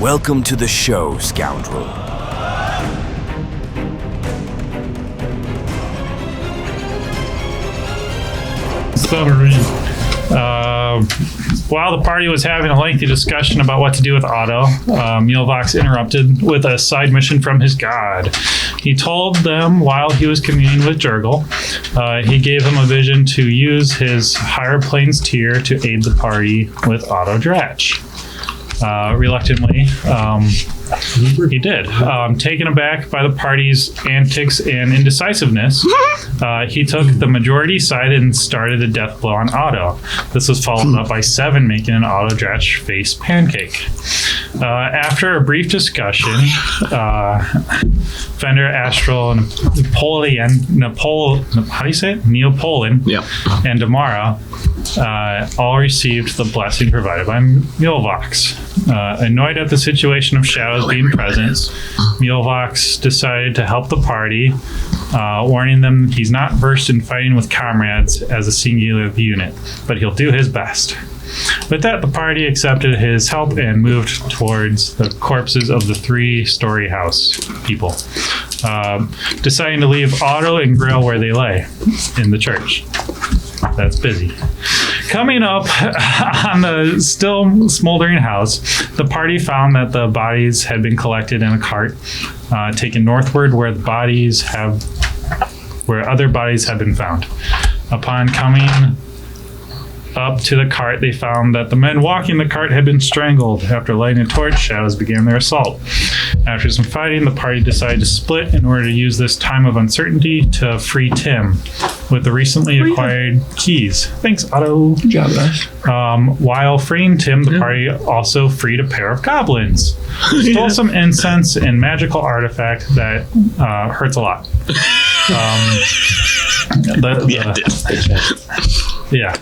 Welcome to the show, scoundrel. Summary. While the party was having a lengthy discussion about what to do with Otto, Mulvox interrupted with a side mission from his god. He told them while he was communing with Jurgle, he gave him a vision to use his higher planes tier to aid the party with Otto Dratch. Reluctantly, he did. Taken aback by the party's antics and indecisiveness, he took the majority side and started a death blow on Otto. This was followed up by Seven making an Otto Dratch face pancake. After a brief discussion, Fender, Astral, and Neopolin, and Damara all received the blessing provided by Mulvox. Annoyed at the situation of shadows being present, Mulvox decided to help the party, warning them he's not versed in fighting with comrades as a singular unit, but he'll do his best. With that, the party accepted his help and moved towards the corpses of the 3-story house people, deciding to leave Otto and Grail where they lay, in the church. That's busy. Coming up on the still smoldering house, the party found that the bodies had been collected in a cart, taken northward where other bodies had been found. Upon coming up to the cart, they found that the men walking the cart had been strangled. After lighting a torch, shadows began their assault. After some fighting, the party decided to split in order to use this time of uncertainty to free Tim with the recently acquired keys. Thanks, Otto. Good job, guys. While freeing Tim, the party also freed a pair of goblins. Stole some incense and magical artifact that hurts a lot. Yeah.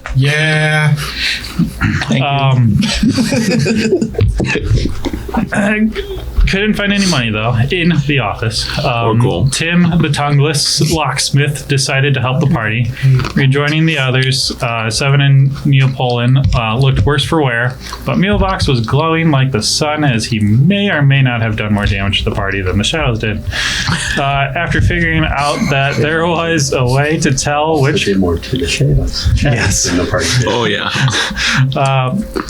Thank you. Couldn't find any money, though, in the office. Cool. Tim, the tongueless locksmith, decided to help the party. Rejoining the others, Seven and Neopolin looked worse for wear, but Mulvox was glowing like the sun, as he may or may not have done more damage to the party than the shadows did. After figuring out that there was a way to tell which... Did more to the shadows. Yes. Than the party did. Oh, yeah.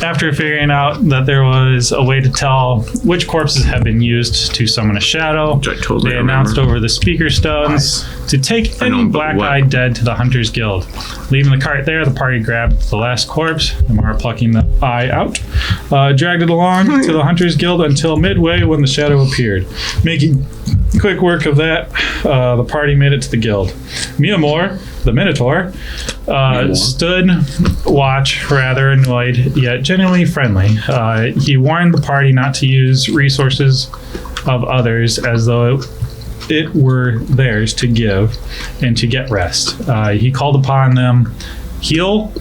After figuring out that there was a way to tell which corpses had been used to summon a shadow, Which I totally they announced remember. over the speaker stones to take any black-eyed dead to the Hunters Guild. Leaving the cart there, the party grabbed the last corpse, and were plucking the eye out, dragged it along to the Hunters Guild until midway when the shadow appeared. Making quick work of that, the party made it to the guild. Miamor, the Minotaur, stood watch, rather annoyed yet genuinely friendly. He warned the party not to use resources of others as though it were theirs to give and to get rest. He called upon them. He'll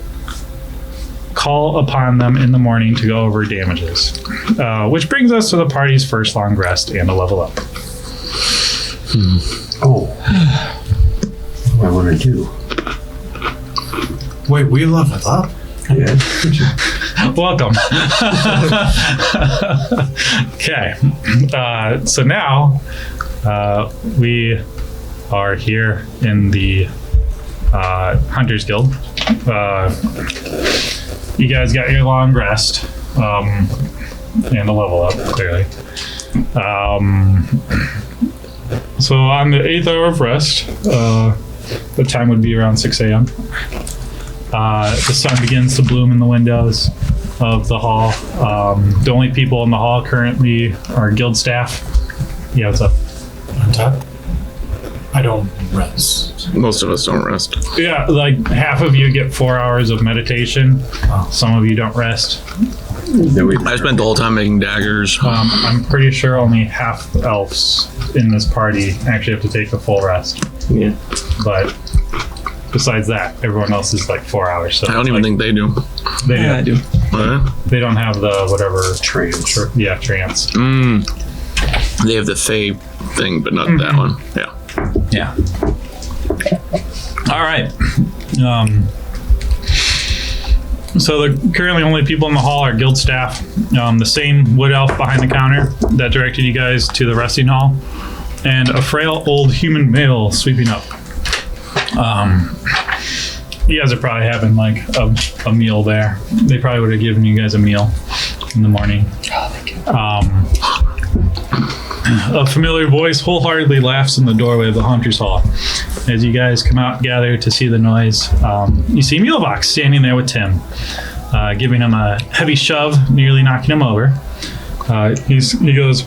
call upon them in the morning to go over damages. Which brings us to the party's first long rest and a level up. Oh. What do I want to do? Wait, we leveled up? Yeah. Welcome. Okay. So now we are here in the Hunters Guild. You guys got your long rest and a level up, clearly. So on the 8th hour of rest, the time would be around 6 a.m. The sun begins to bloom in the windows of the hall. The only people in the hall currently are guild staff. Yeah, what's up? On top? I don't rest. Most of us don't rest. Yeah, like half of you get 4 hours of meditation. Some of you don't rest. I spent the whole time making daggers. I'm pretty sure only half elves in this party actually have to take a full rest. Yeah. But besides that, everyone else is like 4 hours. So I don't even think they do. they Yeah, I do. They don't have the whatever Trance. Yeah, trance. They have the Fae thing, but not that one. Yeah. Yeah. All right. So the currently only people in the hall are guild staff. The same wood elf behind the counter that directed you guys to the resting hall, and a frail old human male sweeping up. You guys are probably having like a meal there. They probably would have given you guys a meal in the morning. A familiar voice wholeheartedly laughs in the doorway of the Hunter's Hall. As you guys come out, gather to see the noise, you see Mulebox standing there with Tim, giving him a heavy shove, nearly knocking him over. He goes,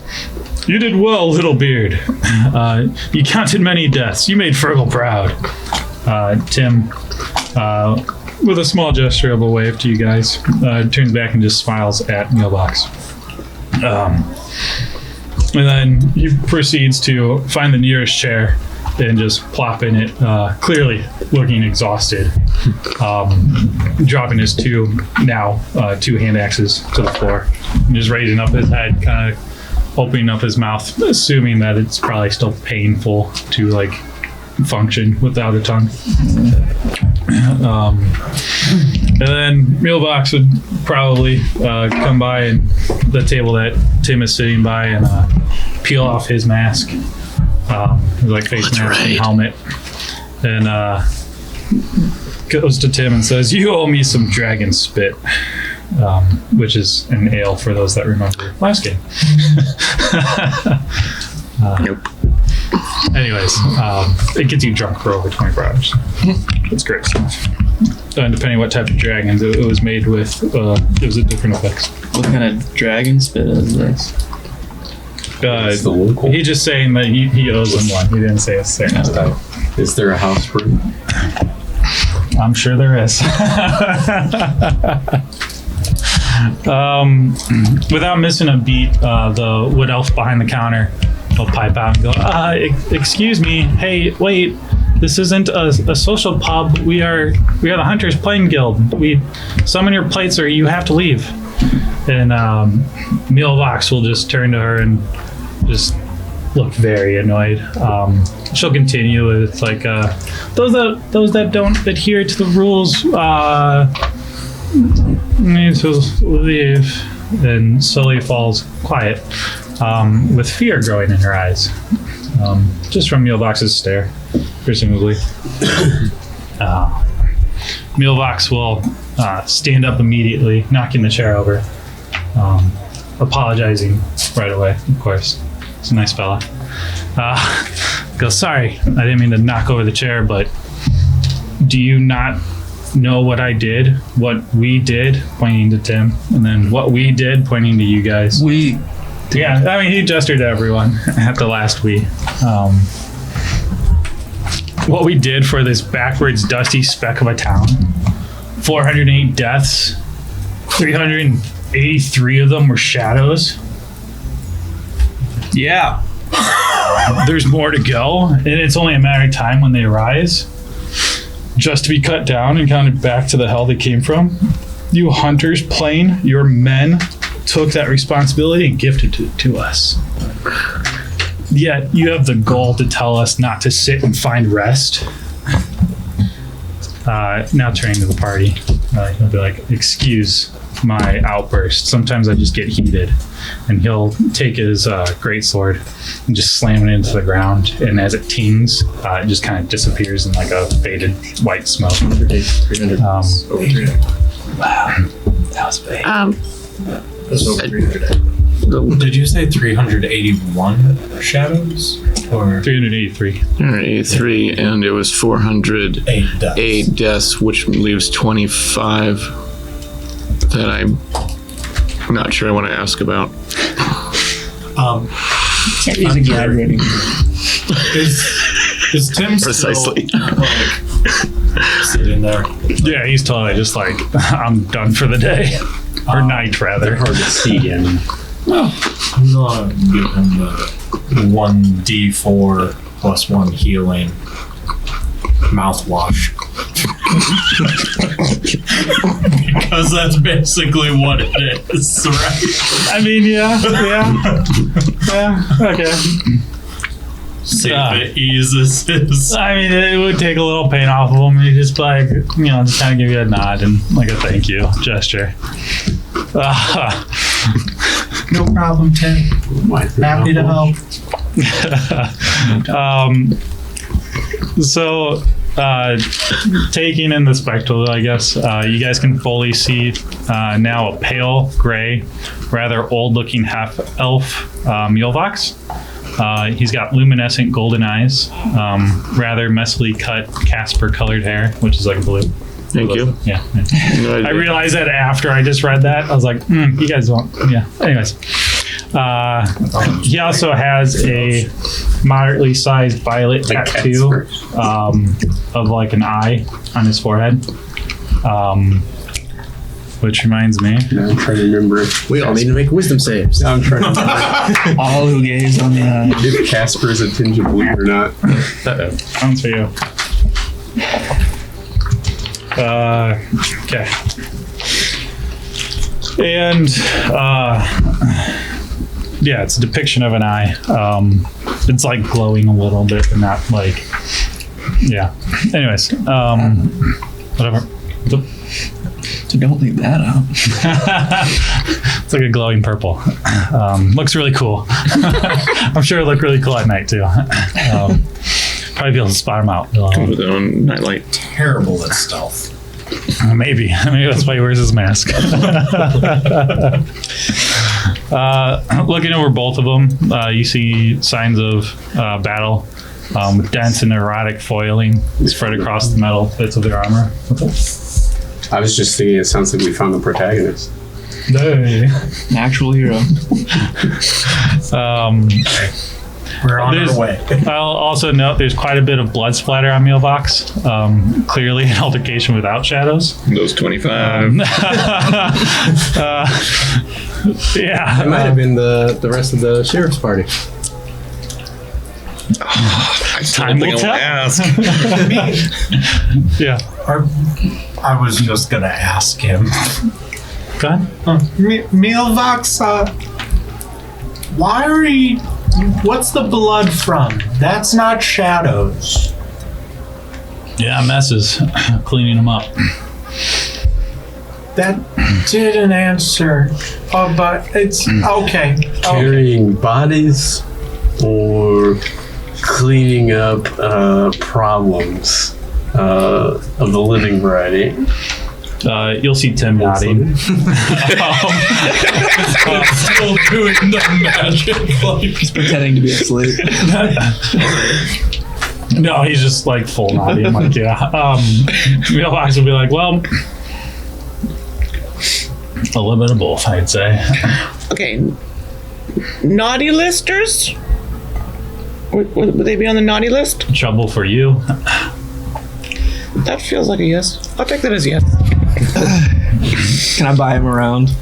"You did well, Little Beard. You counted many deaths. You made Fergal proud." Tim, with a small gesture of a wave to you guys, turns back and just smiles at Mulebox. And then he proceeds to find the nearest chair and just plop in it, clearly looking exhausted, dropping his two hand axes to the floor, and just raising up his head, kind of opening up his mouth, assuming that it's probably still painful to like function without a tongue. And then Mealbox would probably come by and the table that Tim is sitting by and peel off his mask, like face mask and helmet, and goes to Tim and says, "You owe me some dragon spit," which is an ale for those that remember last game. Nope. Anyways, it gets you drunk for over 24 hours. It's great stuff. And depending what type of dragons it was made with, gives it different effects. What kind of dragon spit is this? He's just saying that he owes him one. He didn't say a thing. Is there a house brew? I'm sure there is. Without missing a beat, the wood elf behind the counter will pipe out and go, "Excuse me. Hey, wait. This isn't a social pub. We are the Hunters Plain Guild. We summon your plates or you have to leave." And Mealbox will just turn to her and just look very annoyed. She'll continue. It's like those that don't adhere to the rules need to leave. And slowly falls quiet, with fear growing in her eyes, just from Mealbox's stare, presumably. Mealbox will stand up immediately, knocking the chair over, apologizing right away, of course. He's a nice fella. Goes, "Sorry, I didn't mean to knock over the chair, but do you not know what I did? What we did," pointing to Tim, and then "what we did," pointing to you guys. Yeah, I mean, he gestured to everyone at the last we. What we did for this backwards, dusty speck of a town. 408 deaths. 383 of them were shadows. Yeah. There's more to go, and it's only a matter of time when they arise. Just to be cut down and counted back to the hell they came from. You Hunters Plain, your men, took that responsibility and gifted it to us. Yet you have the gall to tell us not to sit and find rest. Now turning to the party, he'll be like, "Excuse my outburst. Sometimes I just get heated." And he'll take his greatsword and just slam it into the ground. And as it tings, it just kind of disappears in like a faded white smoke. 300. Over 300. Wow. That was big. That's over 300. Did you say 381 shadows? Or 383. 383, and it was 408 deaths, which leaves 25 that I'm not sure I want to ask about. Can't use a guide reading. Is Tim Precisely. still, like, sitting there? Yeah, he's totally just like, "I'm done for the day." Or night, rather. They're hard to see in. I'm gonna give him the 1d4 plus 1 healing mouthwash. Because that's basically what it is, right? I mean, yeah, okay. See if it eases his. I mean, it would take a little pain off of him. He'd just be like, just kind of give you a nod and like a thank you gesture. No problem, Tim. Happy to help. So, taking in the spectacle, I guess, you guys can fully see now a pale gray, rather old-looking half-elf Mulevox. He's got luminescent golden eyes, rather messily cut Casper-colored hair, which is like blue. Thank you. Yeah. No idea. I realized that after I just read that. I was like, you guys won't. Yeah. Anyways. He also has a moderately sized violet tattoo of like an eye on his forehead. Which reminds me. Now I'm trying to remember. We all need to make wisdom saves. Now I'm trying to remember All who gaze on the eye. if Casper is a tinge of blue or not. Sounds for you. Okay. And yeah, it's a depiction of an eye. It's like glowing a little bit, but not like. Yeah. Anyways, whatever. So don't leave that out. It's like a glowing purple. Looks really cool. I'm sure it'll look really cool at night too. Probably be able to spot him out. With their own nightlight. Terrible at stealth. Maybe that's why he wears his mask. Looking over both of them, you see signs of battle with dense and erratic foiling spread across the metal bits of their armor. I was just thinking it sounds like we found the protagonist. Hey. An actual hero. We're on our way. I'll also note there's quite a bit of blood splatter on Mulevox. Clearly an altercation without shadows. Those 25. Yeah. It might have been the rest of the sheriff's party. I still Time think will I tell. want to ask. Yeah. I was just gonna ask him. Go ahead. Mealvox, why are you? What's the blood from? That's not shadows. Yeah, messes. Cleaning them up. That didn't answer. Oh, but it's okay. Carrying bodies or cleaning up problems of the living variety. You'll see Tim nodding. Still doing the magic. He's pretending to be asleep. No, he's just like full nodding. Like, yeah. Mulevox will be like, well, a little bit of both, I'd say. Okay. Naughty listers? Would they be on the naughty list? Trouble for you. That feels like a yes. I'll take that as a yes. Can I buy him around?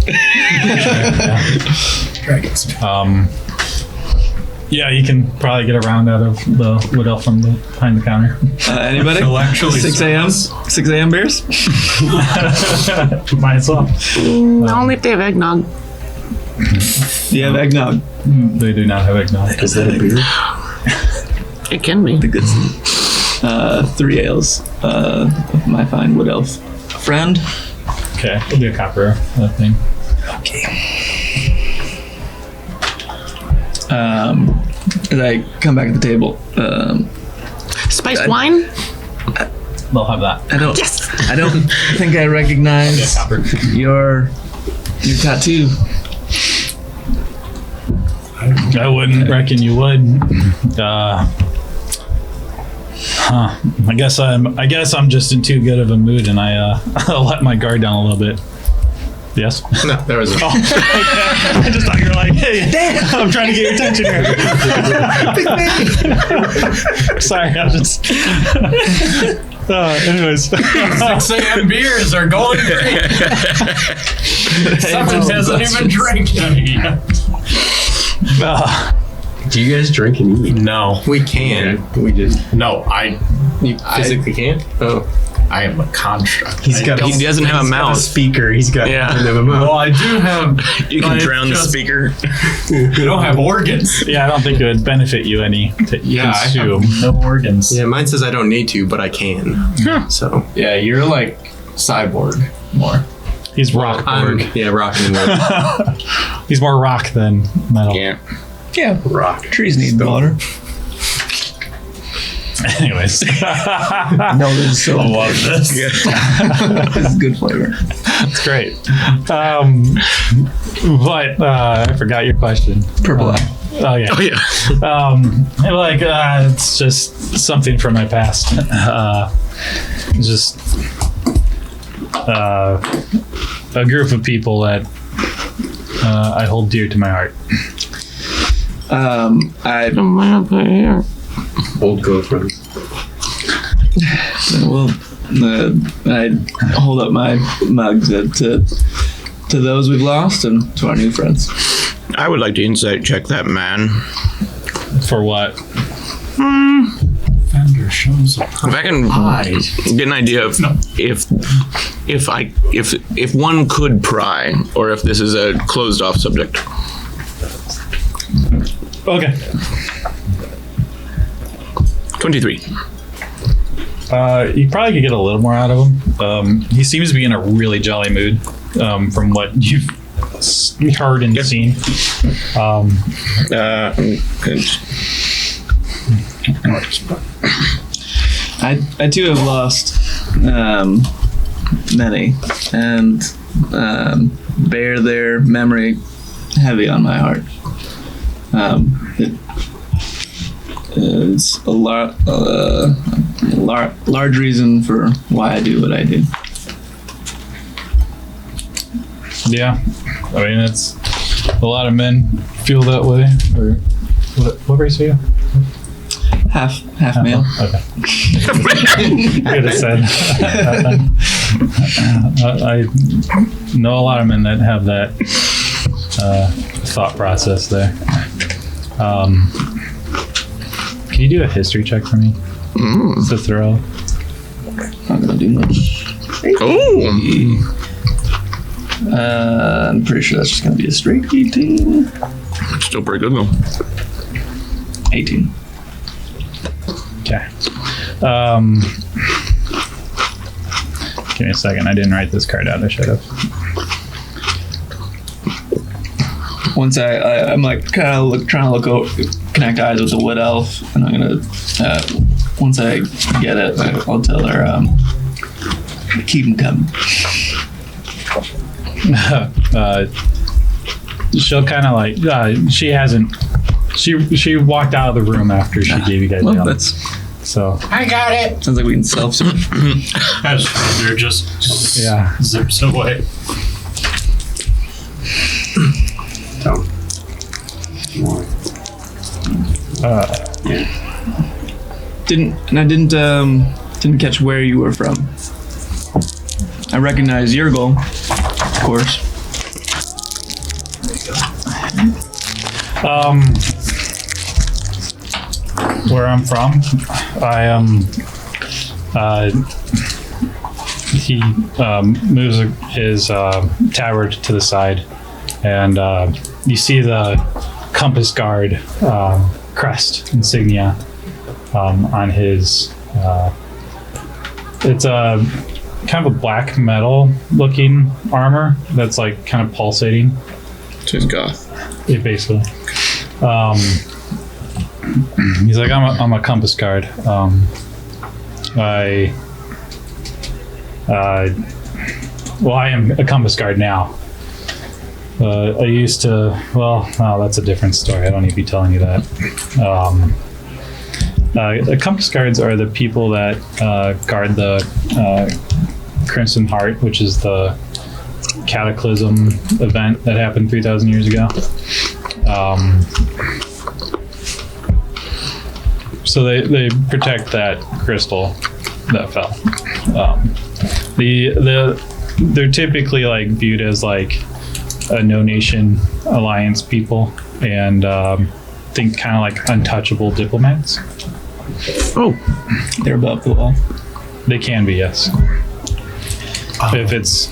Yeah, you can probably get a round out of the wood elf from behind the counter. Anybody? She'll actually 6 a.m. 6 a.m. beers? Might as well. Only if they have eggnog. Do you have eggnog? They do not have eggnog. Is that a beer? It can be. The good 3 ales of my fine wood elf friend. Okay, it'll be a copper thing. Okay. As I come back at the table, Spiced wine? They'll have that. I don't think I recognize your tattoo. I wouldn't reckon you would. I guess I'm just in too good of a mood, and I let my guard down a little bit. Yes. No, there was a. I just thought you were like, hey, damn, I'm trying to get your attention here. Sorry, I was just. Anyways. 6 a.m. beers are going great. Someone hasn't even drank any yet. Do you guys drink and eat? No. We can. We just. No, You physically can't. Oh. I am a construct. He's got. He doesn't have a mouth. Speaker. He's got. Yeah. Doesn't have a mouth. Well, I do have. You can but it's drown the just- speaker. I don't have organs. Yeah, I don't think it would benefit you any to consume. No organs. Yeah, mine says I don't need to, but I can. So Yeah, you're like cyborg more. He's rock I'm borg. rocking and He's more rock than metal. Yeah. Yeah, rock. trees need water. Anyways. No, this is so. I love this. This is good flavor. It's great. But I forgot your question. Purple eye. Oh yeah. Oh yeah. It's just something from my past. Just a group of people that I hold dear to my heart. I Old girlfriend. I hold up my mugs to those we've lost and to our new friends. I would like to insight check that man. For what? Fender shows up. If I can get an idea of if one could pry, or if this is a closed off subject. Okay. 23. You probably could get a little more out of him. He seems to be in a really jolly mood, from what you've heard and seen. I too have lost many and bear their memory heavy on my heart. It's a large reason for why I do what I do. Yeah, I mean it's a lot of men feel that way. Or what race are you? Half male. Okay. Could have said. I know a lot of men that have that thought process there. Can you do a history check for me? To throw. Not gonna do much. Oh, I'm pretty sure that's just gonna be a straight 18. still pretty good though. 18. Okay. Give me a second. I didn't write this card out. I should have. Once I'm like kind of trying to look over, connect eyes with the wood elf, and I'm gonna once I get it, I'll tell her keep him coming. She'll kind of like. She hasn't. She walked out of the room after she gave you guys. Well, the that's so. I got it. sounds like we can self. As Fender just Yeah. zips away. So. Didn't catch where you were from. I recognize your goal, of course. Where I'm from, I am. He moves his tabard to the side, and you see the compass guard crest insignia on his. It's a kind of a black metal looking armor that's like kind of pulsating. So he's goth. Yeah, basically. He's like, I'm a compass guard. I am a compass guard now. I used to, that's a different story. I don't need to be telling you that. The compass guards are the people that guard the Crimson Heart, which is the cataclysm event that happened 3,000 years ago. So they protect that crystal that fell. They're typically like viewed as like a no-nation alliance people, and think kind of like untouchable diplomats. Oh, They're above the law. They can be, yes. If it's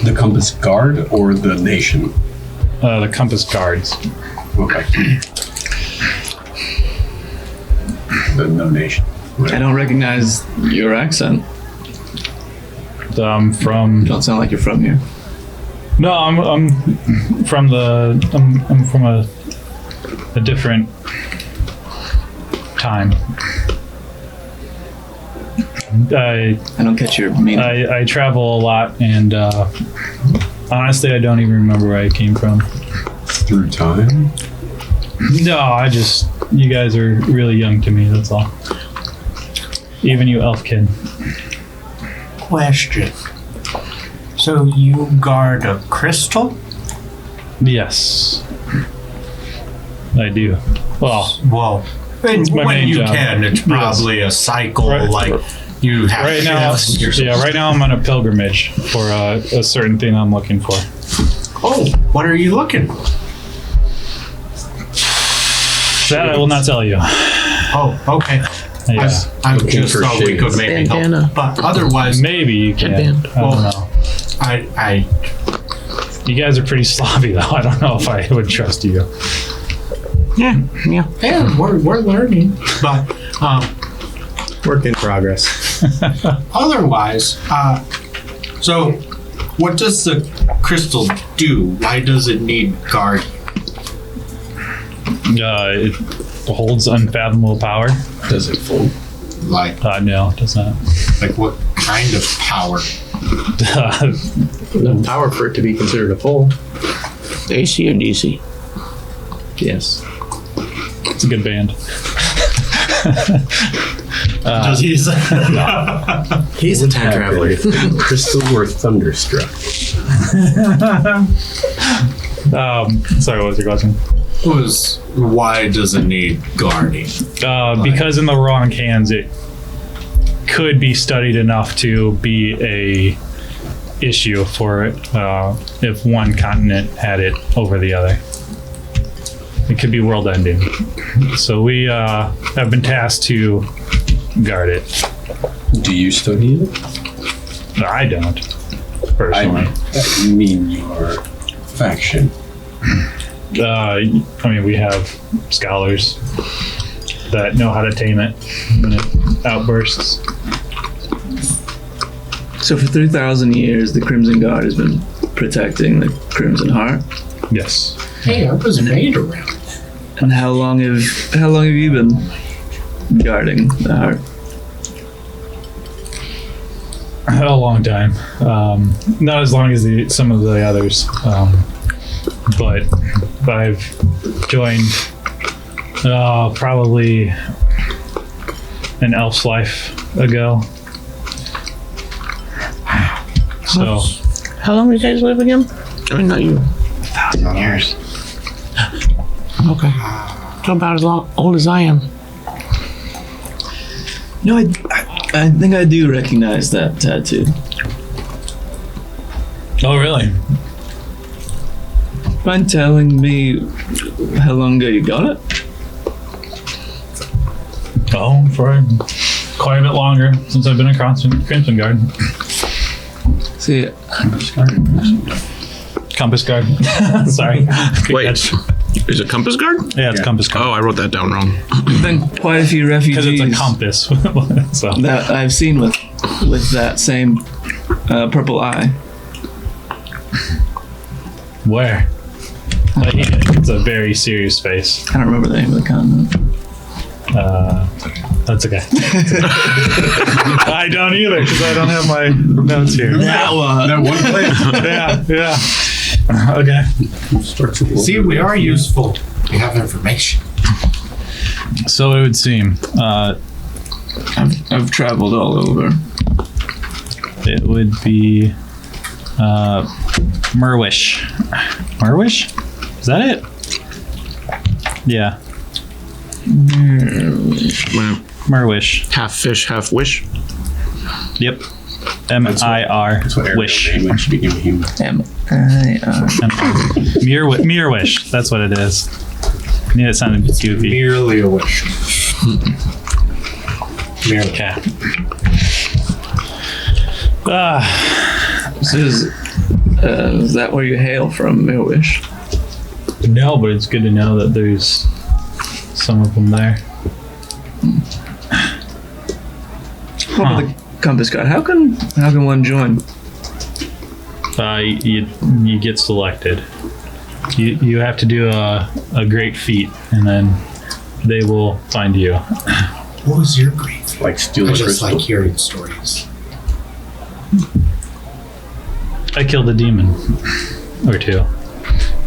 The Compass Guard or the Nation? the Compass Guards. Okay. The No Nation. I don't recognize your accent. From Don't sound like you're from here. no, I'm from I'm from a different time. I I don't catch your meaning. I travel a lot, and honestly, I don't even remember where I came from. Through time? No, you guys are really young to me, that's all. Even you elf kid. Question. So you guard a crystal? Yes. I do. Well, Well, and my when main you job. can, it's probably a cycle, Right. like you have right now, shifts. right now I'm on a pilgrimage for a certain thing I'm looking for. Oh, what are you looking for? That I will not tell you. Oh, okay. Yeah. I Looking just for thought we could shades. maybe Bandana. help. But otherwise, Maybe you can. Headband. I don't know. I You guys are pretty sloppy though. I don't know if I would trust you. Yeah. yeah, we're learning. But Work in progress. otherwise, so what does the crystal do? Why does it need guard? It holds unfathomable power. Does it fold? Like No, it does not. what kind of power? Enough power for it to be considered a pull. AC or DC? Yes. It's a good band. Does he say? He's a time traveler. Crystal or thunderstruck? Sorry, what was your question? Why does it need guarding? Because in the wrong hands, it could be studied enough to be a issue for it if one continent had it over the other. It could be world ending. So we have been tasked to guard it. Do you study it? I don't, personally. I mean your faction. I mean, we have scholars that know how to tame it when it outbursts. So for 3,000 years, the Crimson Guard has been protecting the Crimson Heart. Yes. Hey, I was made around. And how long have you been guarding the heart? A long time. Not as long as some of the others. But I've joined probably an elf's life ago. So How long do you guys live again? I mean, not you. 1,000 years. Okay. So about as old as I am. No, I think I do recognize that tattoo. Oh, really? Mind telling me how long ago you got it? Oh, for quite a bit longer since I've been a Crimson Guard. See, Compass Guard. Sorry. Good Wait, catch. is it Compass Guard? Yeah, it's Compass Guard. Oh, I wrote that down wrong. there's been quite a few Because refugees it's a compass. So. that I've seen with that same purple eye. Where? Like, it's a very serious face. I don't remember the name of the continent. That's okay. I don't either because I don't have my notes here. That one. That one place. Yeah. Okay. See, we are useful. We have information. So it would seem I've traveled all over. it would be Merwish. Merwish? Is that it? Yeah. Merwish. Half fish, half wish. Yep. M-I-R. That's what Wish. name when she became a human. Mirwish. That's what it is. I knew it sounded goofy. Merely a wish. Okay. Is that where you hail from, Millwish? No, but it's good to know that there's some of them there. What about the compass god? How can one join? You get selected. You have to do a great feat, and then they will find you. What was your great? Like steal I a just crystal. like hearing stories. I killed a demon or two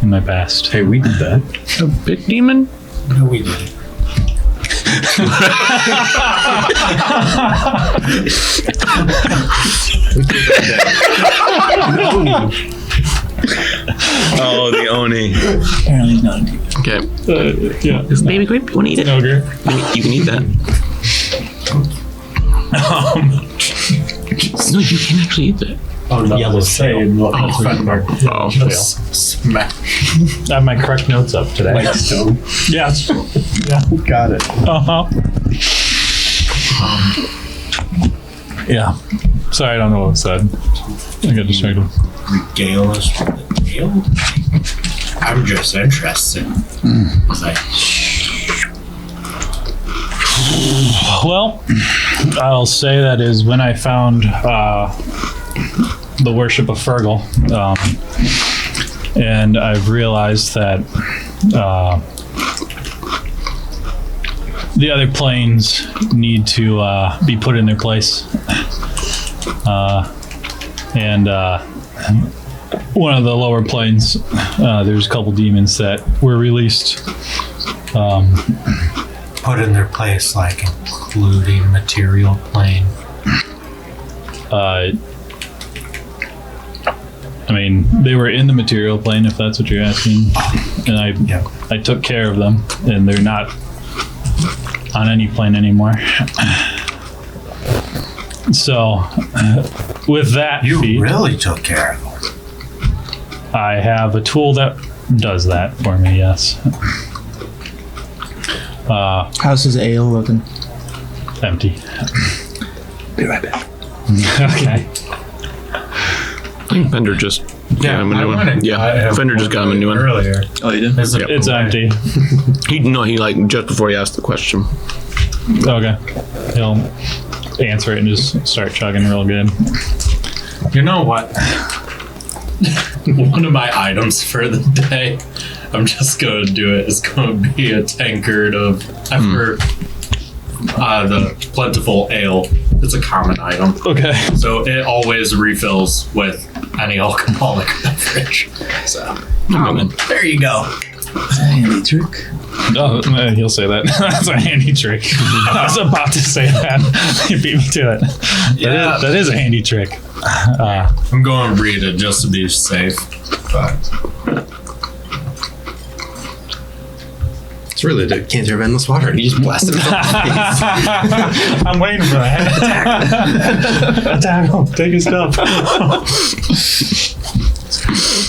in my past. Hey, we did that. A big demon? No, we didn't. Oh, the Oni. Apparently he's not a demon. Okay. Yeah, Baby grape, you want to eat it? ogre. You can eat that. No, you can actually eat that. Oh no, Yellow saying Oh. smack. I have my correct notes up today. White stone. Yes. Got it. Uh-huh. Yeah. Sorry, I don't know what was said. I got distracted. Regale us with the tale. I'm just interested. Like, Well, I'll say that is when I found the worship of Fergal, and I've realized that the other planes need to be put in their place, and one of the lower planes, there's a couple demons that were released. put in their place, like including material plane. I mean, they were in the material plane, if that's what you're asking, and I took care of them, and they're not on any plane anymore. So, with that You feat, really took care of them. I have a tool that does that for me. Yes. How's his ale looking? Empty. Be right back. Okay. I think Fender just got him a new one. Yeah, Fender just got him a new one. earlier. Oh, you did? Yep. It's empty. He like just before he asked the question. Okay. He'll answer it and just start chugging real good. You know what? One of my items for the day, I'm just going to do it, is going to be a tankard of the plentiful ale. It's a common item. Okay. So it always refills with any alcoholic beverage. So there you go. Handy trick. Oh, he'll say that. That's a handy trick. I was about to say that. You beat me to it. Yeah. That is a handy trick. I'm going to read it just to be safe. But It's really the cancer of endless water. And you just blast it. I'm waiting for that. Attack him. Take his stuff.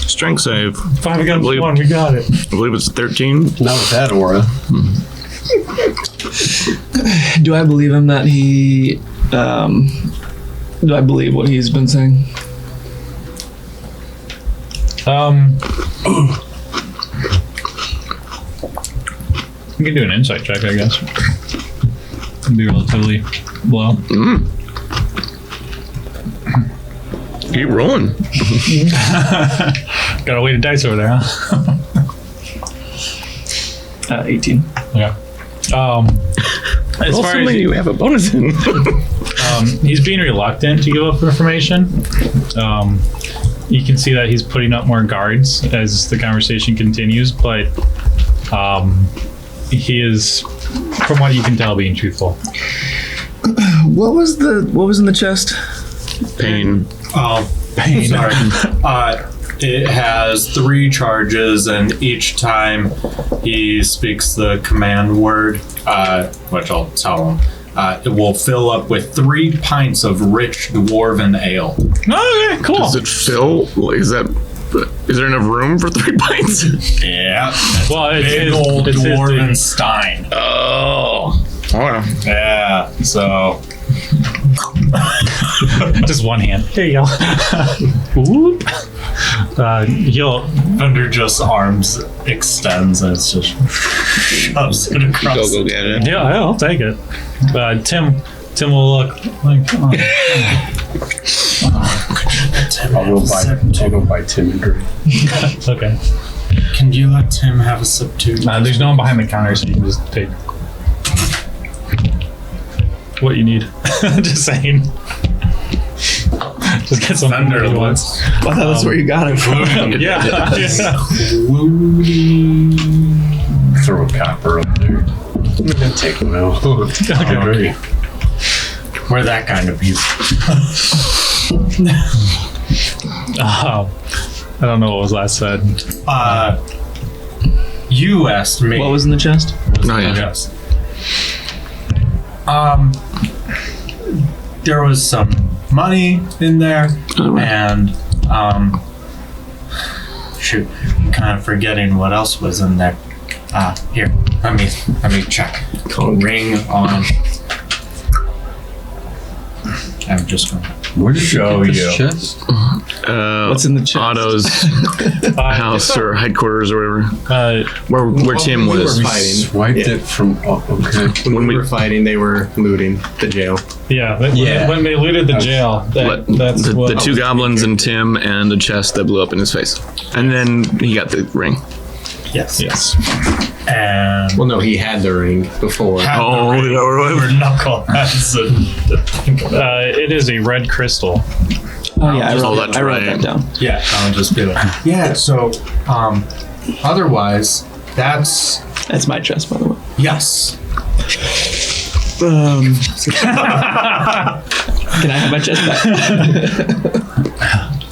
Strength save. 5 against Believe- 1. We got it. I believe it's 13. Not with that aura. Do I believe him that he? Do I believe what he's been saying? You can do an insight check, I guess. It'd be relatively low. Keep rolling. Got a weighted dice over there, huh? 18. Yeah. As Roll far something as you have a bonus in. he's being reluctant to give up information, you can see that he's putting up more guards as the conversation continues, but he is, from what you can tell, being truthful. What was in the chest? Pain. Pain. sorry. It has 3 charges, and each time he speaks the command word, which I'll tell him, it will fill up with 3 pints of rich dwarven ale. Okay, cool. Does it fill? Is there enough room for 3 pints? Yeah. Well, it's Big his- old it's his dwarven thing. stein. Oh. Wow. Yeah, so Just one hand. There you go. Whoop. He'll Thunder just arms extends and it's just shoves it across. Go get it. Yeah, I'll take it. Tim will look like. I'll go buy Tim and drink. Okay. Can you let Tim have a sip too? There's no one behind the counter, so you can just take what you need. Just saying. Just get some Thunder Thunder once. I thought that's where you got it from. Yeah. Throw a copper up there. I'm gonna take one out. Okay. We're that kind of people. I don't know what was last said. You asked me. What was in the chest? Oh, yeah. Yes. There was some money in there, and shoot, I'm kind of forgetting what else was in there. Here, let me check. Ring on. I'm just going. Where did Show you get you. this chest? What's in the chest? Otto's house or headquarters or whatever. Where Tim we was. were fighting. Swiped it from. Oh, okay. When we were fighting, they were looting the jail. Yeah, Yeah. when they looted the jail, that's the what. two goblins and Tim and the chest that blew up in his face. And then he got the ring. Yes. Yes. And Well, no, he had the ring before. Oh, we were knuckleheads. It is a red crystal. Oh yeah, I Oh, wrote, that's I wrote right. that down. Yeah, I'll just be like, yeah. So, otherwise, that's That's my chest, by the way. yes. Can I have my chest back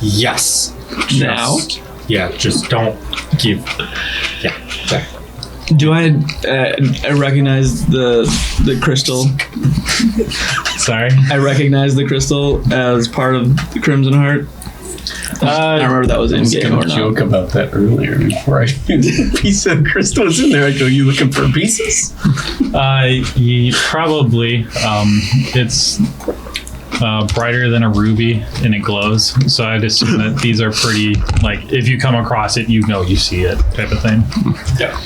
Yes. now? Yeah, just don't give. Yeah. There. Do I recognize the crystal? Sorry. I recognize the crystal as part of the Crimson Heart. I don't remember if that was in game or not. Joke about that earlier before I piece of crystal was in there. I go, you looking for pieces? Probably. It's brighter than a ruby and it glows. So I'd assume that these are pretty, like, if you come across it, you know you see it type of thing. Yeah.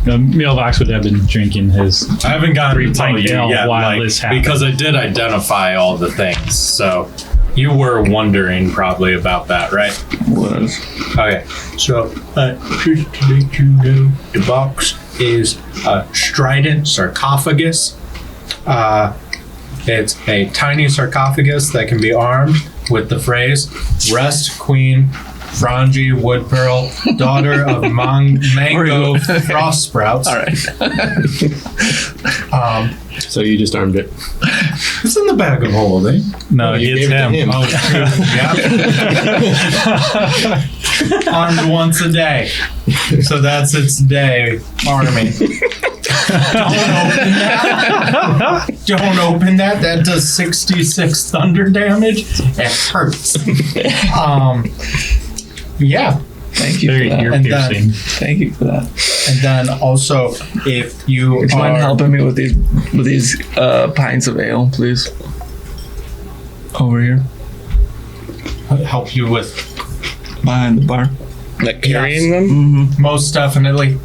Mealvox would have been drinking his. I haven't gotten to tell pint you ale yet, while like, this happened. because I did identify all the things. So you were wondering probably about that, right? Was. Okay, so just to let you know, the box is a strident sarcophagus. It's a tiny sarcophagus that can be armed with the phrase "Rest, Queen Frangi Woodpearl, daughter of Mango Frost Sprouts." All right. So you just armed it. It's in the bag of holding. No, you it's gave it to him. him. Oh, yeah. Armed once a day. So that's its day arming. Don't open that. That does 66 thunder damage. It hurts. Yeah. Thank you Very for that. ear And then- piercing. Thank you for that. And then also, if you Would you mind are helping me with these pints of ale, please? Over here, help you with behind the bar. Like carrying Mm-hmm. most definitely.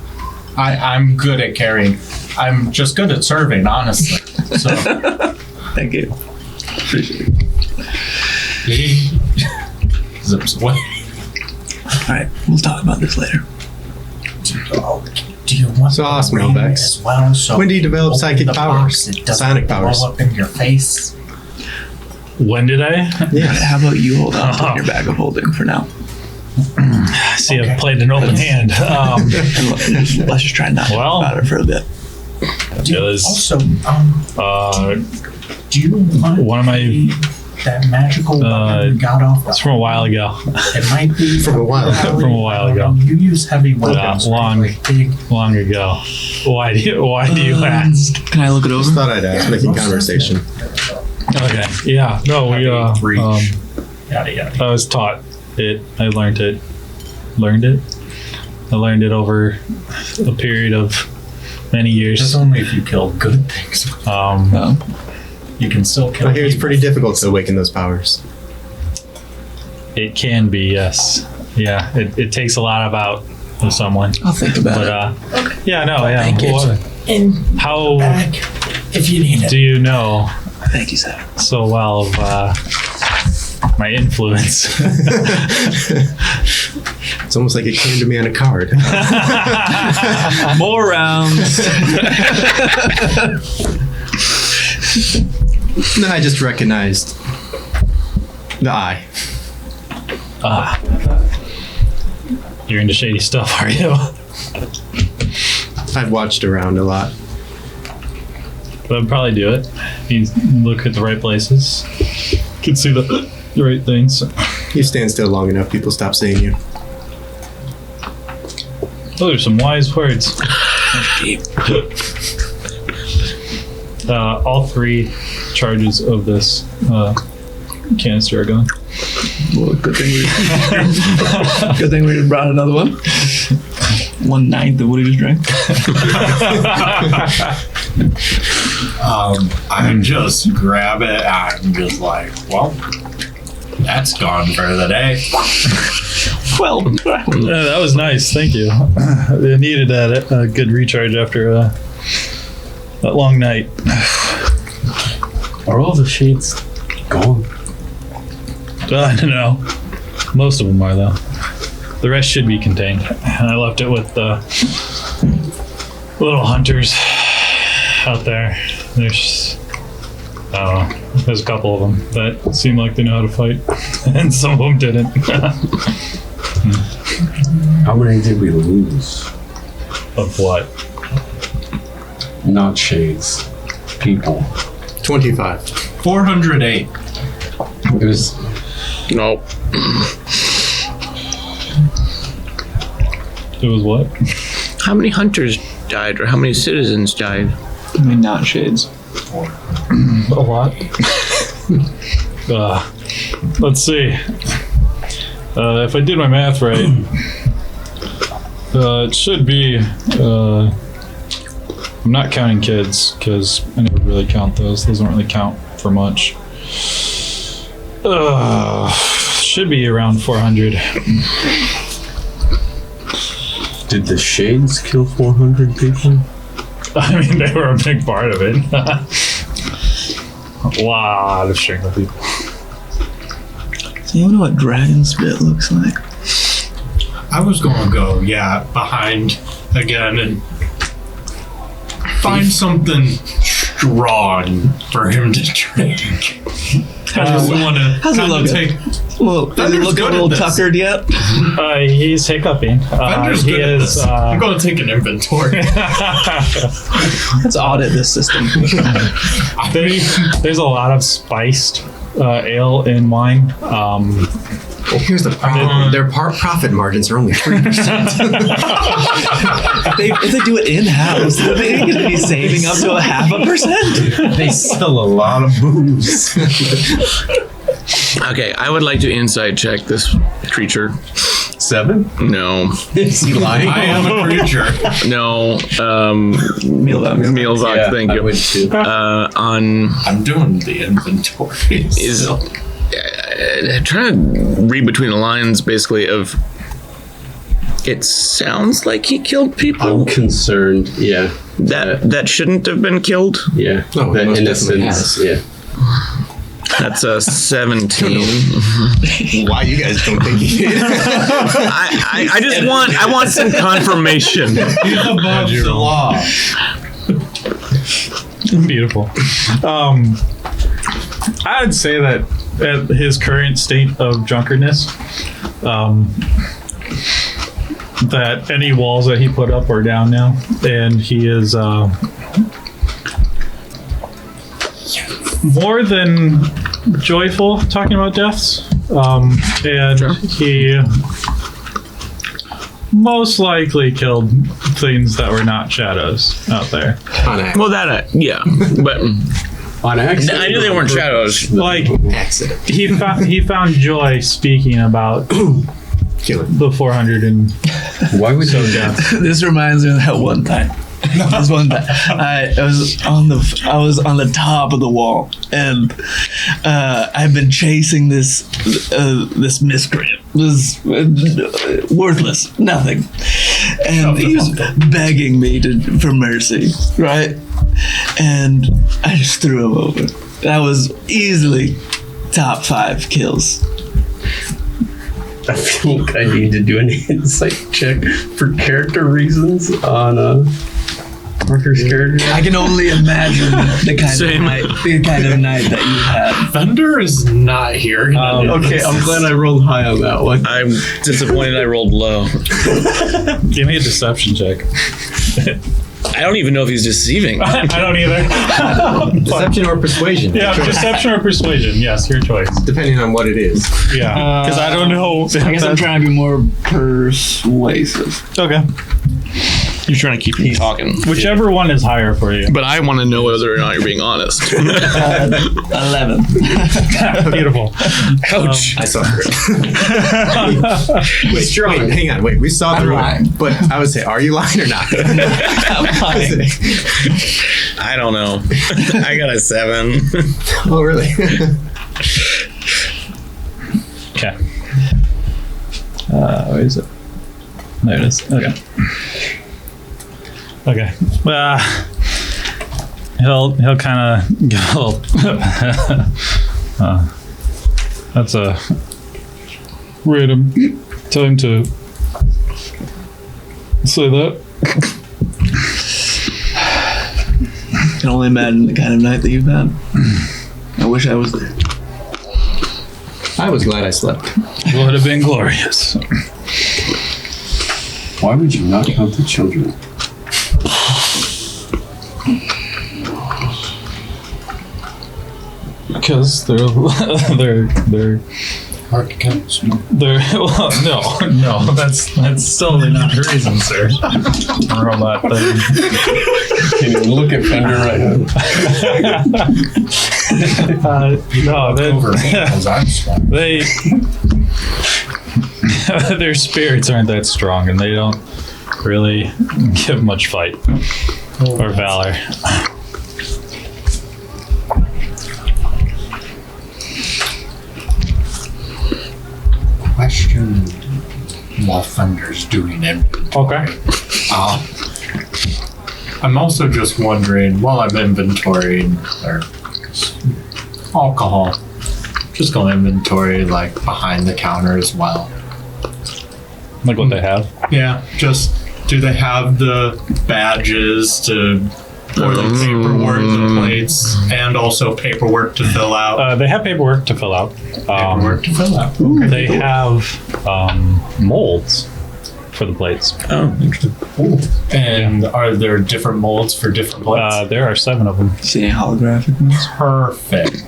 I'm good at carrying. I'm just good at serving, honestly. So Thank you. Appreciate it. he zips away. All right, we'll talk about this later. Do you want Sauce, the ring Melbex. as well? So When do you develop open psychic the powers? box, it doesn't Sonic blow powers? up in your face. When did I? How about you hold on to your bag of holding for now? See, I've played an open hand. And let's just try not to Well- talk about it for a bit. It was Also, do you want one of my. that magical weapon you got off? It's from a while ago. It might be From a while ago. From a while ago. You use heavy weapons, long. like big. Long ago. Why do you ask? Can I look it over? Thought I'd ask, making conversation. Okay. Yeah. No, we Reach. Yada yada. I was taught it. I learned it. I learned it over a period of many Just years. only if you kill good things. No. you can still kill I hear it's people. pretty difficult to awaken those powers. It can be, yes. Yeah, it takes a lot about of someone. I'll think about But yeah, no, yeah. Thank you. Well, And how back if you need it. do you know it. Thank you, sir. so well of my influence? It's almost like it came to me on a card. More rounds. No, I just recognized the eye. You're into shady stuff, are you? I've watched around a lot. But I'd probably do it. You look at the right places. Can see the right things. You stand still long enough, people stop seeing you. Those are some wise words. All 3 charges of this canister are gone. Well, good thing we brought another one. 1/9 of what he just drank. I just grab it. I'm just like, well, that's gone for the day. Well, That was nice. Thank you. They needed that good recharge after that long night. Are all the shades gone? I don't know. Most of them are, though. The rest should be contained. And I left it with the little hunters out there. There's a couple of them that seem like they know how to fight, and some of them didn't. How many did we lose? Of what? Not shades. People. 25. 408. It was Nope. It was what? How many hunters died, or how many citizens died? I mean, not shades. A lot. Let's see. If I did my math right, it should be. I'm not counting kids because I never really count those. Those don't really count for much. Should be around 400. Did the shades kill 400 people? I mean, they were a big part of it. A lot of Shingle people. So you know what dragon spit looks like? I was gonna go, behind again and find something strong for him to drink. I just want to how's it look? take. Well, does it look a good little at this. tuckered yet? He's hiccuping. Fender's He good at is. this. I'm going to take an inventory. Let's audit this system. There's a lot of spiced ale and wine. Here's the problem. Their profit margins are only 3%. if they do it in-house, they're going to be saving up to 0.5%. They sell a lot of booze. Okay, I would like to insight check this creature. 7? No, Is he lying? I am a creature. no. Mealbox. Mealbox, thank I you. would too. On I'm doing the inventory. is trying to read between the lines, basically. Of it sounds like he killed people I'm concerned. Yeah. that shouldn't have been killed. Yeah. No, the most definitely innocence. has. Yeah. That's a 17. Why you guys don't think he did? I want some confirmation. He's above the law. Beautiful. I would say that at his current state of drunkenness, that any walls that he put up are down now, and he is more than joyful talking about deaths, and he most likely killed things that were not shadows out there. On Well, that yeah, but On accident. I knew they weren't shadows. Like accident. he found joy speaking about Kill it. the 400 and Why would you? This reminds me of that one time. This one time, I was on the top of the wall, and I've been chasing this miscreant. Was worthless, nothing, and he was begging me for mercy, right? And I just threw him over. That was easily top 5 kills. I think I need to do an insight check for character reasons on Parker's character. I can only imagine the kind of night that you had. Fender is not here. Okay, I'm glad I rolled high on that one. I'm disappointed I rolled low. Give me a deception check. I don't even know if he's deceiving. I don't either. Deception or persuasion? Yeah, deception or persuasion. Yes, your choice. Depending on what it is. Yeah, because I don't know. I guess I'm trying to be more persuasive. Okay. You're trying to keep me talking. Whichever one is higher for you. But I want to know whether or not you're being honest. 11. Beautiful. Ouch. I saw wait, hang on. Wait, we saw through it. But I would say, are you lying or not? I'm lying. I don't know. I got a 7. Oh, really? Okay. Where is it? There it is. Okay. Okay. He'll kind of give a little. That's a random time to say that. I can only imagine the kind of night that you've had. I wish I was there. I was glad I slept. Would have been glorious. Why would you not count the children? Because they're Hard to count. They're well, no, that's still not the reason, sir. Robot thing. Can you look at Fender right now? No, their spirits aren't that strong, and they don't really give much fight or valor. Question while Thunder's doing it. Okay. I'm also just wondering, while I'm inventorying alcohol, just go inventory like behind the counter as well. Like what they have. Yeah, just do they have the badges to or the paperwork, the plates, and also paperwork to fill out? They have paperwork to fill out. Paperwork to fill out. They have molds for the plates. Oh, interesting. And are there different molds for different plates? There are 7 of them. See any holographic ones? Perfect.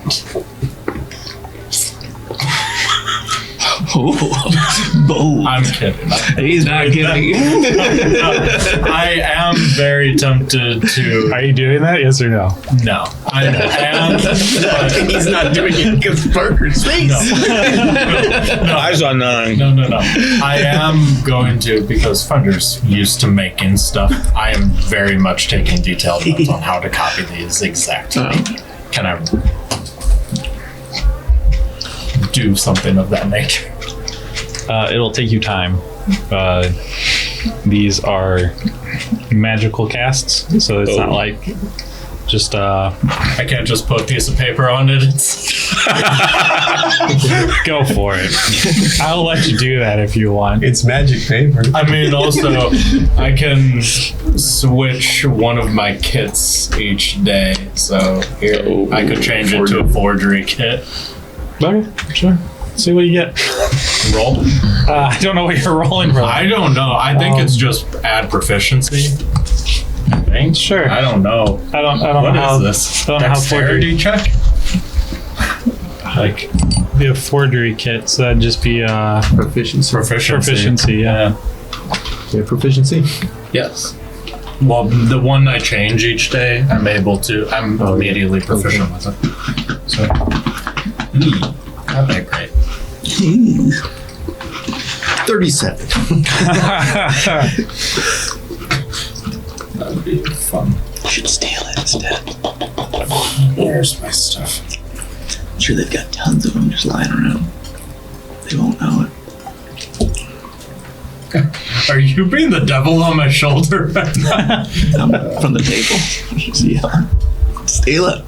Bold. I'm kidding. He's not kidding. I am very tempted to. Are you doing that? Yes or no? No, I am. But He's not doing it because Parker's face. Eyes on 9. no. I am going to, because Thunder's used to making stuff. I am very much taking detailed notes on how to copy these exactly. Can I do something of that nature? It'll take you time. These are magical casts, so it's not like just I can't just put a piece of paper on it. go for it. I'll let you do that if you want. It's magic paper. I mean, also, I can switch one of my kits each day, so here I could change it to a forgery kit. Okay, sure. See what you get. Roll. I don't know what you're rolling for. I don't know. I think it's just add proficiency. I think. Sure. I don't know. I don't What know how is this? I don't know how forgery. Dexterity check? Like be a forgery kit, so that'd just be Proficiency. proficiency. Yeah. Yeah, proficiency. Yes. Well, the one I change each day, I'm able to. I'm immediately proficient with it. So. Okay, great. 37. That'd be fun. Should steal it instead. Where's my stuff? I'm sure they've got tons of them just lying around. They won't know it. Are you being the devil on my shoulder right now? I'm from the table. Just yelling. Steal it.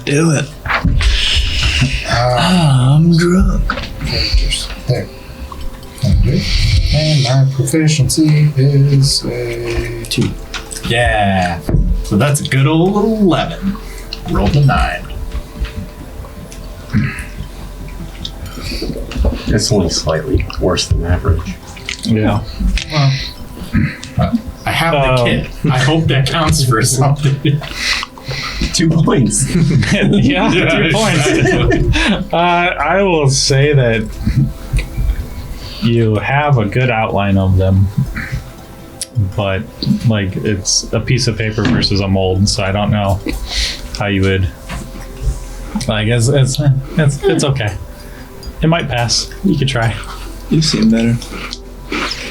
Do it. I'm drunk. There. And my proficiency is a 2. Yeah. So that's a good old 11. Rolled a 9. It's only slightly worse than average. Yeah. I have the kit. I hope that counts for something. 2 points. Yeah, 2 points. I will say that you have a good outline of them, but like it's a piece of paper versus a mold, so I don't know how you would. Like it's okay. It might pass. You could try. You've seen better.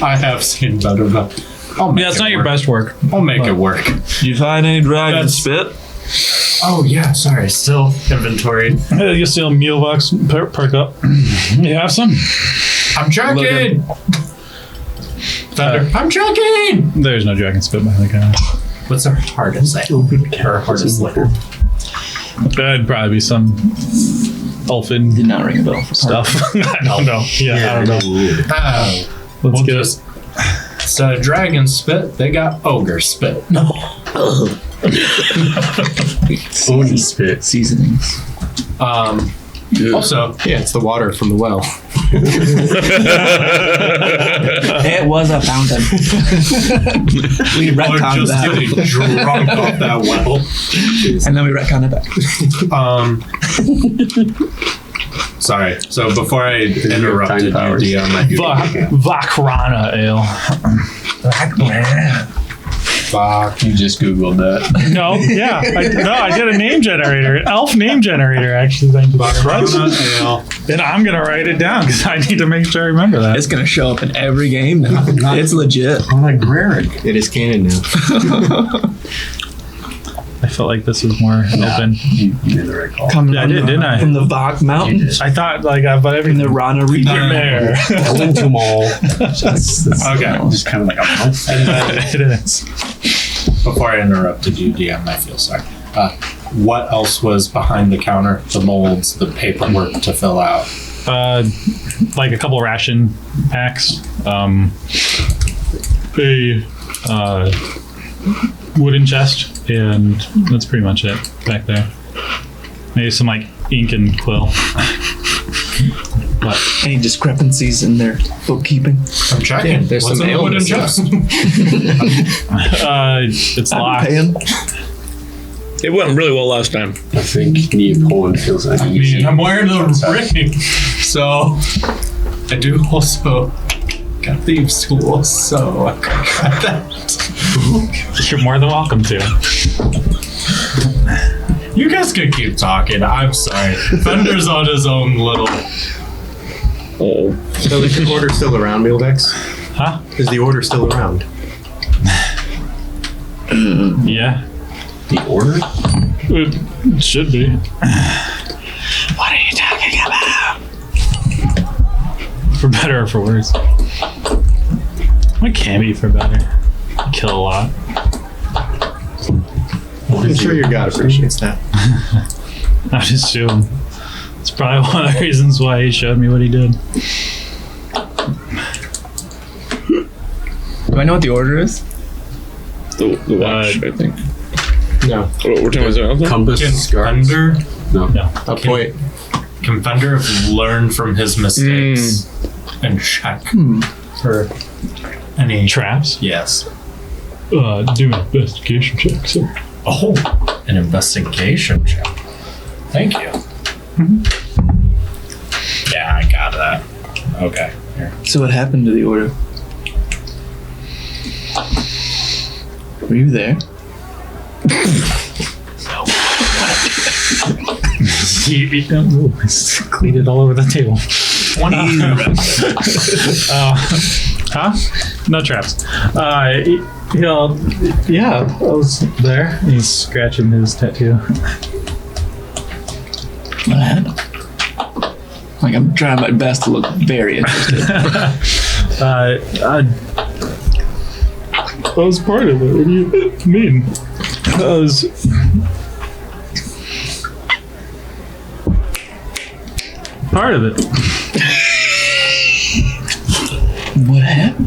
I have seen better, but I'll make Yeah, it's it not your work. best work. I'll make it work. You find any dragon That's- spit? Oh yeah, sorry. Still inventory. You see a mule box perk up. You have some? I'm checking. Thunder. I'm checking. There's no dragon spit behind the counter. What's our hardest item? Our hardest liquor. That'd probably be some elfin Did not ring a bell for stuff. I don't know. Yeah, I don't know. Let's We'll get just instead of dragon spit, they got ogre spit. Oni spit. seasonings. Also, Yeah, it's the water from the well. It was a fountain. We or retconned just that. getting drunk off that well. And then we retconned it back. Sorry. So before I have interrupted you, time powers. DM, I do Vakrana ale. fuck. You just Googled that. No, yeah. I did a name generator. Elf name generator, actually. Thank you very much. Ale. And I'm going to write it down because I need to make sure I remember that. It's gonna show up in every game now. It's legit. I'm like Greric. It is canon now. I felt like this was more open. You made the right call. Coming Yeah, I did, didn't I? From the Vok Mountains. I thought, like, but In everything. the Rana region. There. Into them all. That's Okay. just kind of like a mouth. And then It is. before I interrupted you, DM, I feel sorry. What else was behind the counter? The molds, the paperwork to fill out. Like a couple ration packs. A wooden chest, and that's pretty much it back there. Maybe some like ink and quill. But Any discrepancies in their bookkeeping? I'm checking. Yeah, there's What's some in the wooden ailments. chest? it's I'm locked. paying. It went really well last time. I think Neapolitan feels uneasy. I'm wearing the ring, so I do also got thieves' tools, so I can try that. You're more than welcome to. You guys can keep talking. I'm sorry. Fender's on his own little. Oh, So is the order still around, Mealdex? Huh? Is the order still around? Yeah. The order? It should be. What are you talking about? For better or for worse. It can be for better. Kill a lot. I'm sure your god appreciates that. I just assume. It's probably one of the reasons why he showed me what he did. Do I know what the order is? the watch, I think. No. What we're talking about something? Compass, Can scarves. Fender, A point. can Fender learn from his mistakes and check for any Traps? Yes. Do an investigation check, so. Oh, an investigation check. Thank you. Yeah, I got that. Okay. Here. So what happened to the order? Were you there? He cleaned it all over the table. 20. Huh? No traps. He'll. Yeah, I was there. He's scratching his tattoo. What happened? Like, I'm trying my best to look very interested. I was part of it. What do you mean? I was. Part of it. What happened?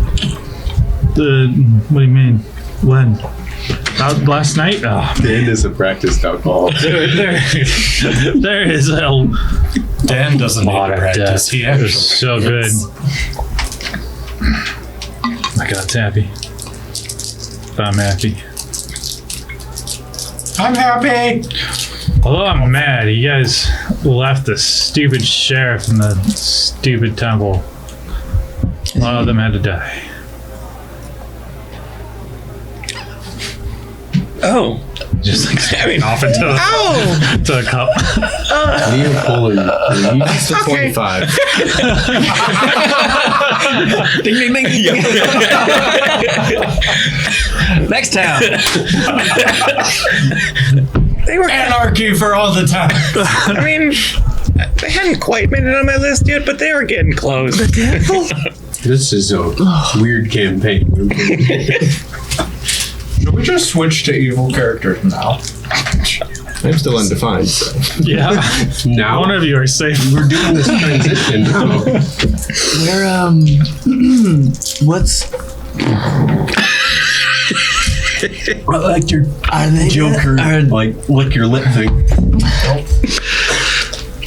What do you mean? When? Last night? Oh, Dan is a practiced alcohol. there is a Dan doesn't need lot to of practice. death. He It actually was so good. My God's happy. I'm happy. I'm happy. Although I'm mad, you guys left the stupid sheriff in the stupid temple. A lot of them had to die. Oh. Just like stabbing off into to a cup. Neapolitan. That's the 25. Ding, ding, ding. Next town. They were. Anarchy for all the time. I mean, they hadn't quite made it on my list yet, but they were getting close. This is a weird campaign. Should we just switch to evil characters now? I'm still undefined, so. Yeah. Now One of you are safe. we're doing this transition. Now. Where, what's... I like your Are they Joker, dead? like lick your lip thing.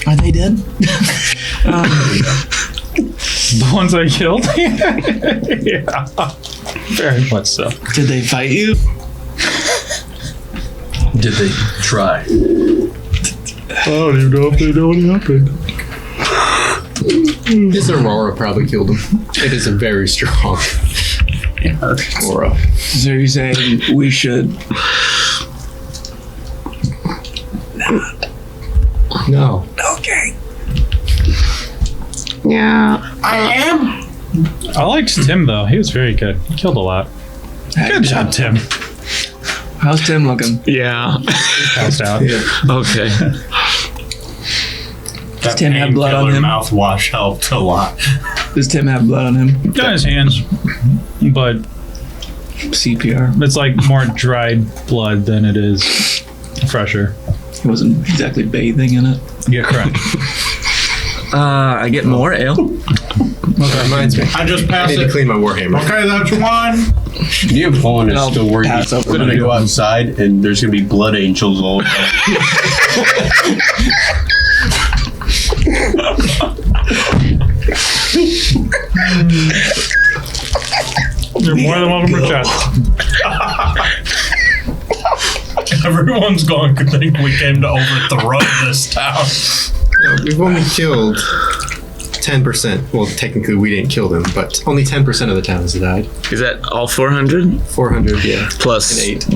Are they dead? The ones I killed? Yeah. Very much so. Did they fight you? Did they try? I don't even know if they know what happened. His Aurora probably killed him. It is a very strong Aurora. So you're saying we should... No. Okay. Yeah. I liked Tim though. He was very good. He killed a lot. Good job, Tim. How's Tim looking? Yeah. Passed out. Okay. That Tim have blood on him? Mouthwash helped a lot. Does Tim have blood on him? Got his hands, but CPR. it's like more dried blood than it is fresher. He wasn't exactly bathing in it. Yeah, correct. I get more ale. That reminds me. I just I passed need to it. clean my Warhammer. Okay, that's one. Neapolitan is I'll still worried. pass over We're gonna mine. go outside and there's gonna be blood angels all over. You're more than welcome to chat. Everyone's going to think we came to overthrow this town. No, we've only killed 10%. Well, technically we didn't kill them, but only 10% of the town has died. Is that all 400? 400, yeah. Plus And 8.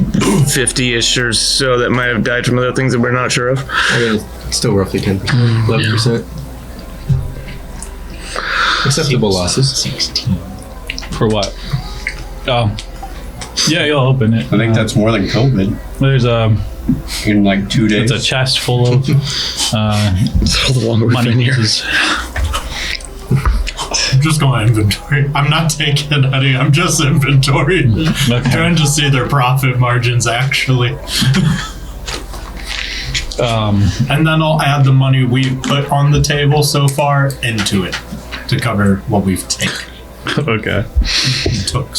50-ish or so that might have died from other things that we're not sure of? I mean, still roughly 10%. 11%. Acceptable losses. For what? Oh. Yeah, you'll open it. I think that's more than COVID There's in like 2 days. it's a chest full of It's all the longer we've money been here. pieces. I'm just going inventory. I'm not taking any. I'm just inventory. Okay. Trying to see their profit margins actually. And then I'll add the money we put on the table so far into it to cover what we've taken. Okay. Took.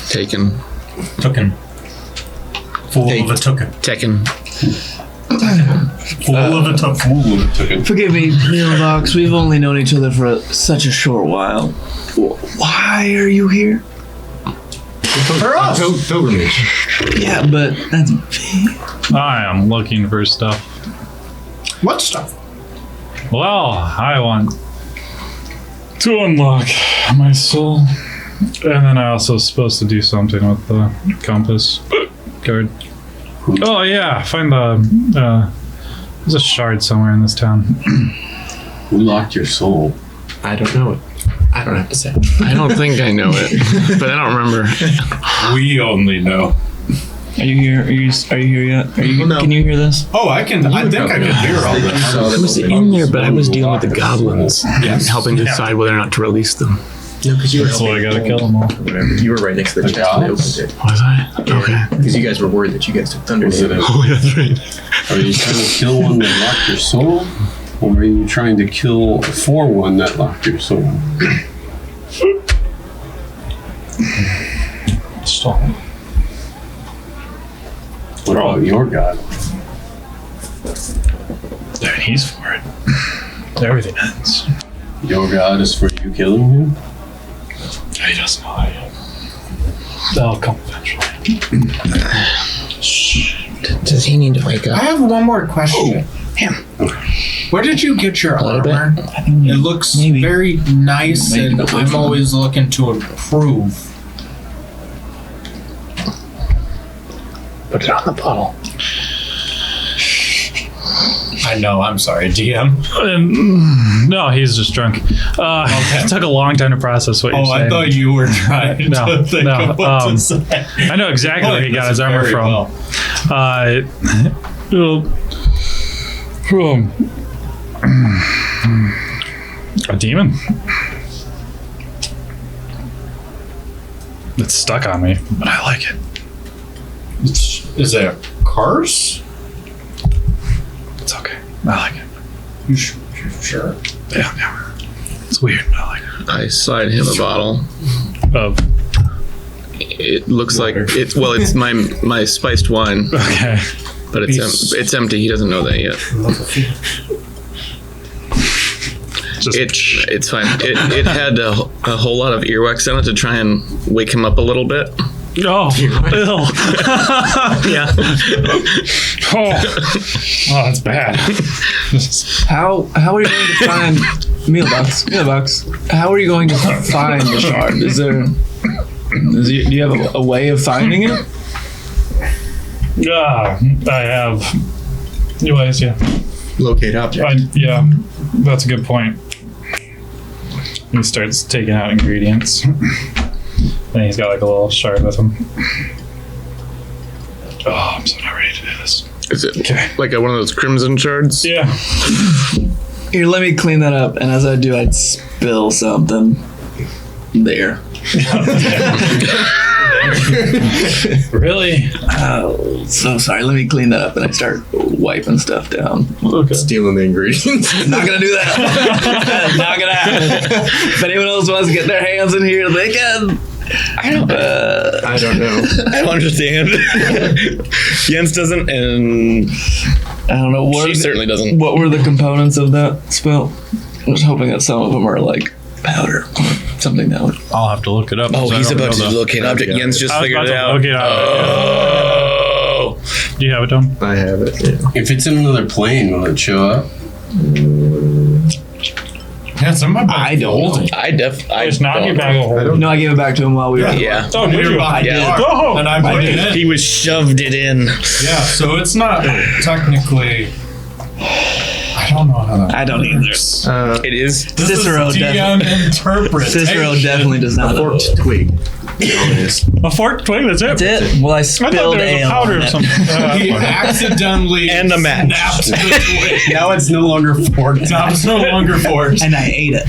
Taken. Tooken. Fool of a tooken. Taken. Fool of a tooken. Forgive me, Neilvox. We've only known each other for such a short while. Why are you here? For us. Pilgrimage. Yeah, but that's... I am looking for stuff. What stuff? Well, I want to unlock my soul. And then I also supposed to do something with the compass card. Oh yeah, find the there's a shard somewhere in this town. Who locked your soul? I don't know it. I don't have to say. I don't think I know it, but I don't remember. We only know. Are you here? Are you here yet? Are you? No. Can you hear this? Oh, I think I can hear all this. I was in there, but I was dealing with the goblins, helping decide whether or not to release them. No, because you were That's why I gotta helping kill them all. whatever. You were right next to the chest when they opened it. Was I? Okay. Because you guys were worried that you guys took Thunder. Was it a, Oh, that's right. are you trying to kill one that locked your soul? Or are you trying to kill for one that locked your soul? Stop. What about your god? He's for it. Everything ends. Your god is for you killing him? He doesn't know that yet. That'll come eventually. Does he need to wake I up? have one more question. Where did you get your armor? It looks Maybe. very nice, Maybe and the I'm first one. always looking to improve. Put it on the bottle. I know. I'm sorry, DM. No, he's just drunk. It took a long time to process what you're Oh, saying. I thought you were trying No, to think no, of what to say. I know exactly where he got his armor Very from. well. A demon. It's stuck on me, but I like it. Is it a curse? It's okay. I like it. You sure? Yeah. It's weird. I like it. I slide him a bottle. Of It looks like it's it's my spiced wine, okay. but it's empty. He doesn't know that yet. Just It's fine. It had a whole lot of earwax in it to try and wake him up a little bit. oh, ill. Yeah. Oh, that's bad. How are you going to find Mealbox? How are you going to find the shard? Do you have a way of finding it? Yeah, I have. Anyways, yeah. Locate object. Yeah, that's a good point. He starts taking out ingredients. And he's got like a little shard with him. Oh, I'm so not ready to do this. Is it Okay. like one of those crimson shards? Yeah. Here, let me clean that up. And as I do, I'd spill something there. Really? Oh, so sorry. Let me clean that up, and I start wiping stuff down. Okay. Stealing the ingredients. Not gonna do that. Not gonna happen. If anyone else wants to get their hands in here, they can. I don't I don't know. I don't understand. Jens doesn't, and I don't know she certainly doesn't. what were the components of that spell. I was hoping that some of them are like powder or something that would. I'll have to look it up. Oh, 'cause I he's don't about to know the- locate object. Jens just I was figured about it to out. locate Oh. Do you have it, Tom? I have it. Yeah. If it's in another plane, will it show up? Yeah, somebody. I don't know. I It's not in your don't bag of holding. No, I gave it back to him while we were. Yeah. Oh, did you? I did. Oh, and I put it in. He was shoved it in. Yeah, so it's not technically. I don't know how that. I don't either. It is. This Cicero is DM interpretation. Cicero definitely does not know. Forked twig. It is. a forked twig. That's it. That's it. Well, I I thought spilled there was a ale powder on or it. something. He accidentally And a match. snapped the twig. Now it's no longer forked. Now it's no longer forged. And I ate it.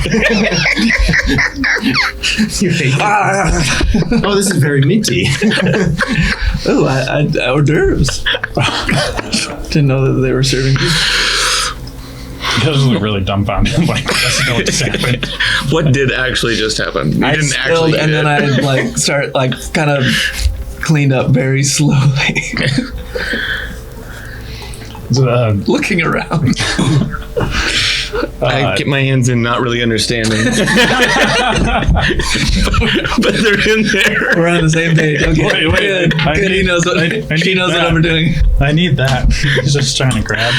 You hate it. Oh, this is very minty. Oh, I hors d'oeuvres. Didn't know that they were serving. He doesn't look really dumbfounded. Like, doesn't know what just happened. What did actually just happen? You I didn't spilled, actually and then I like start like kind of cleaned up very slowly, looking around. I get my hands in, not really understanding. But they're in there. We're on the same page. Okay, Wait, good. I Good. He need- knows what I she need knows that. what I'm doing. I need that. He's just trying to grab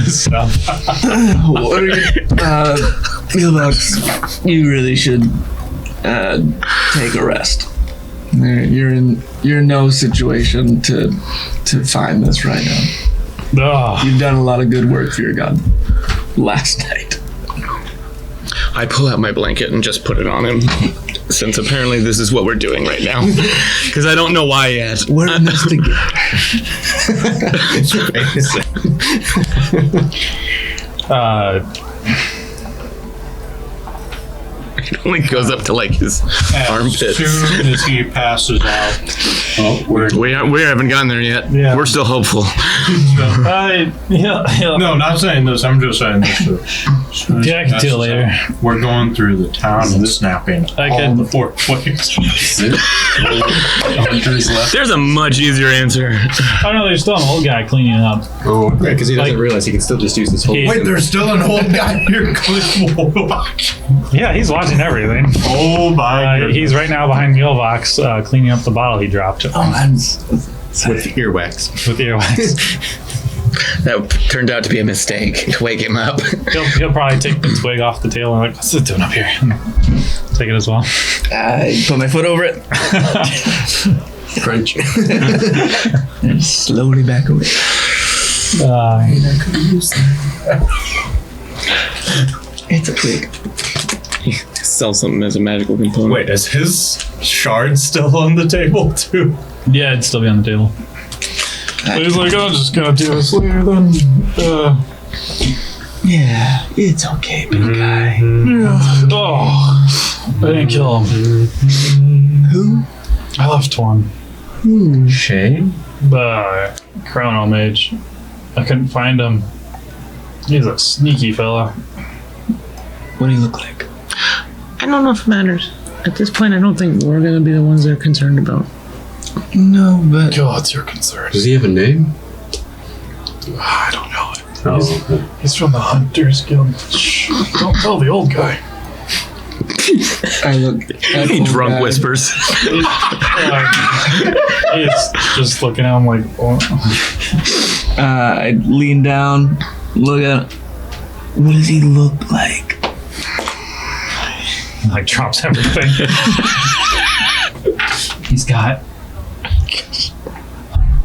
stuff. What are you, Mealbox? You really should take a rest. You're in no situation to find this right now. Oh, You've done a lot of good work for your god last night. I pull out my blanket and just put it on him, since apparently this is what we're doing right now. Because I don't know why yet. We're in this together. It only goes up to like his armpits. As soon as he passes out, We haven't gotten there yet. Yeah. We're still hopeful. no, not saying this. I'm just saying this. Yeah, I can do it later. We're going through the town and snapping all the 4 points. Hunters left. There's a much easier answer. Oh no, there's still an old guy cleaning up. Oh, right, because he doesn't Like- realize he can still just use this whole. Wait, there's still an old guy here. Yeah, he's watching everything. Oh my goodness. He's right now behind Gilvox, cleaning up the bottle he dropped Oh, I'm with earwax. with the earwax. That turned out to be a mistake to wake him up. He'll probably take the twig off the tail and like, what's it doing up here? Take it as well. I put my foot over it Crunch. and slowly back away. It's a twig. Sell something as a magical component. Wait, is his shard still on the table too? Yeah, it'd still be on the table. He's like, I'm just gonna do this later then. Yeah, it's okay, big guy. Oh, I didn't kill him. Who? I left one. Shay? Chrono Mage. I couldn't find him. He's a sneaky fella. What do you look like? I don't know if it matters. At this point, I don't think we're gonna be the ones they're concerned about. No, but God, it's your concern. Does he have a name? I don't know it. Oh, He's from the Hunters Guild. Shh, don't tell the old guy. I look. He drunk whispers. He's just looking at him like, oh. I lean down, look at. What does he look like? Like drops everything. He's got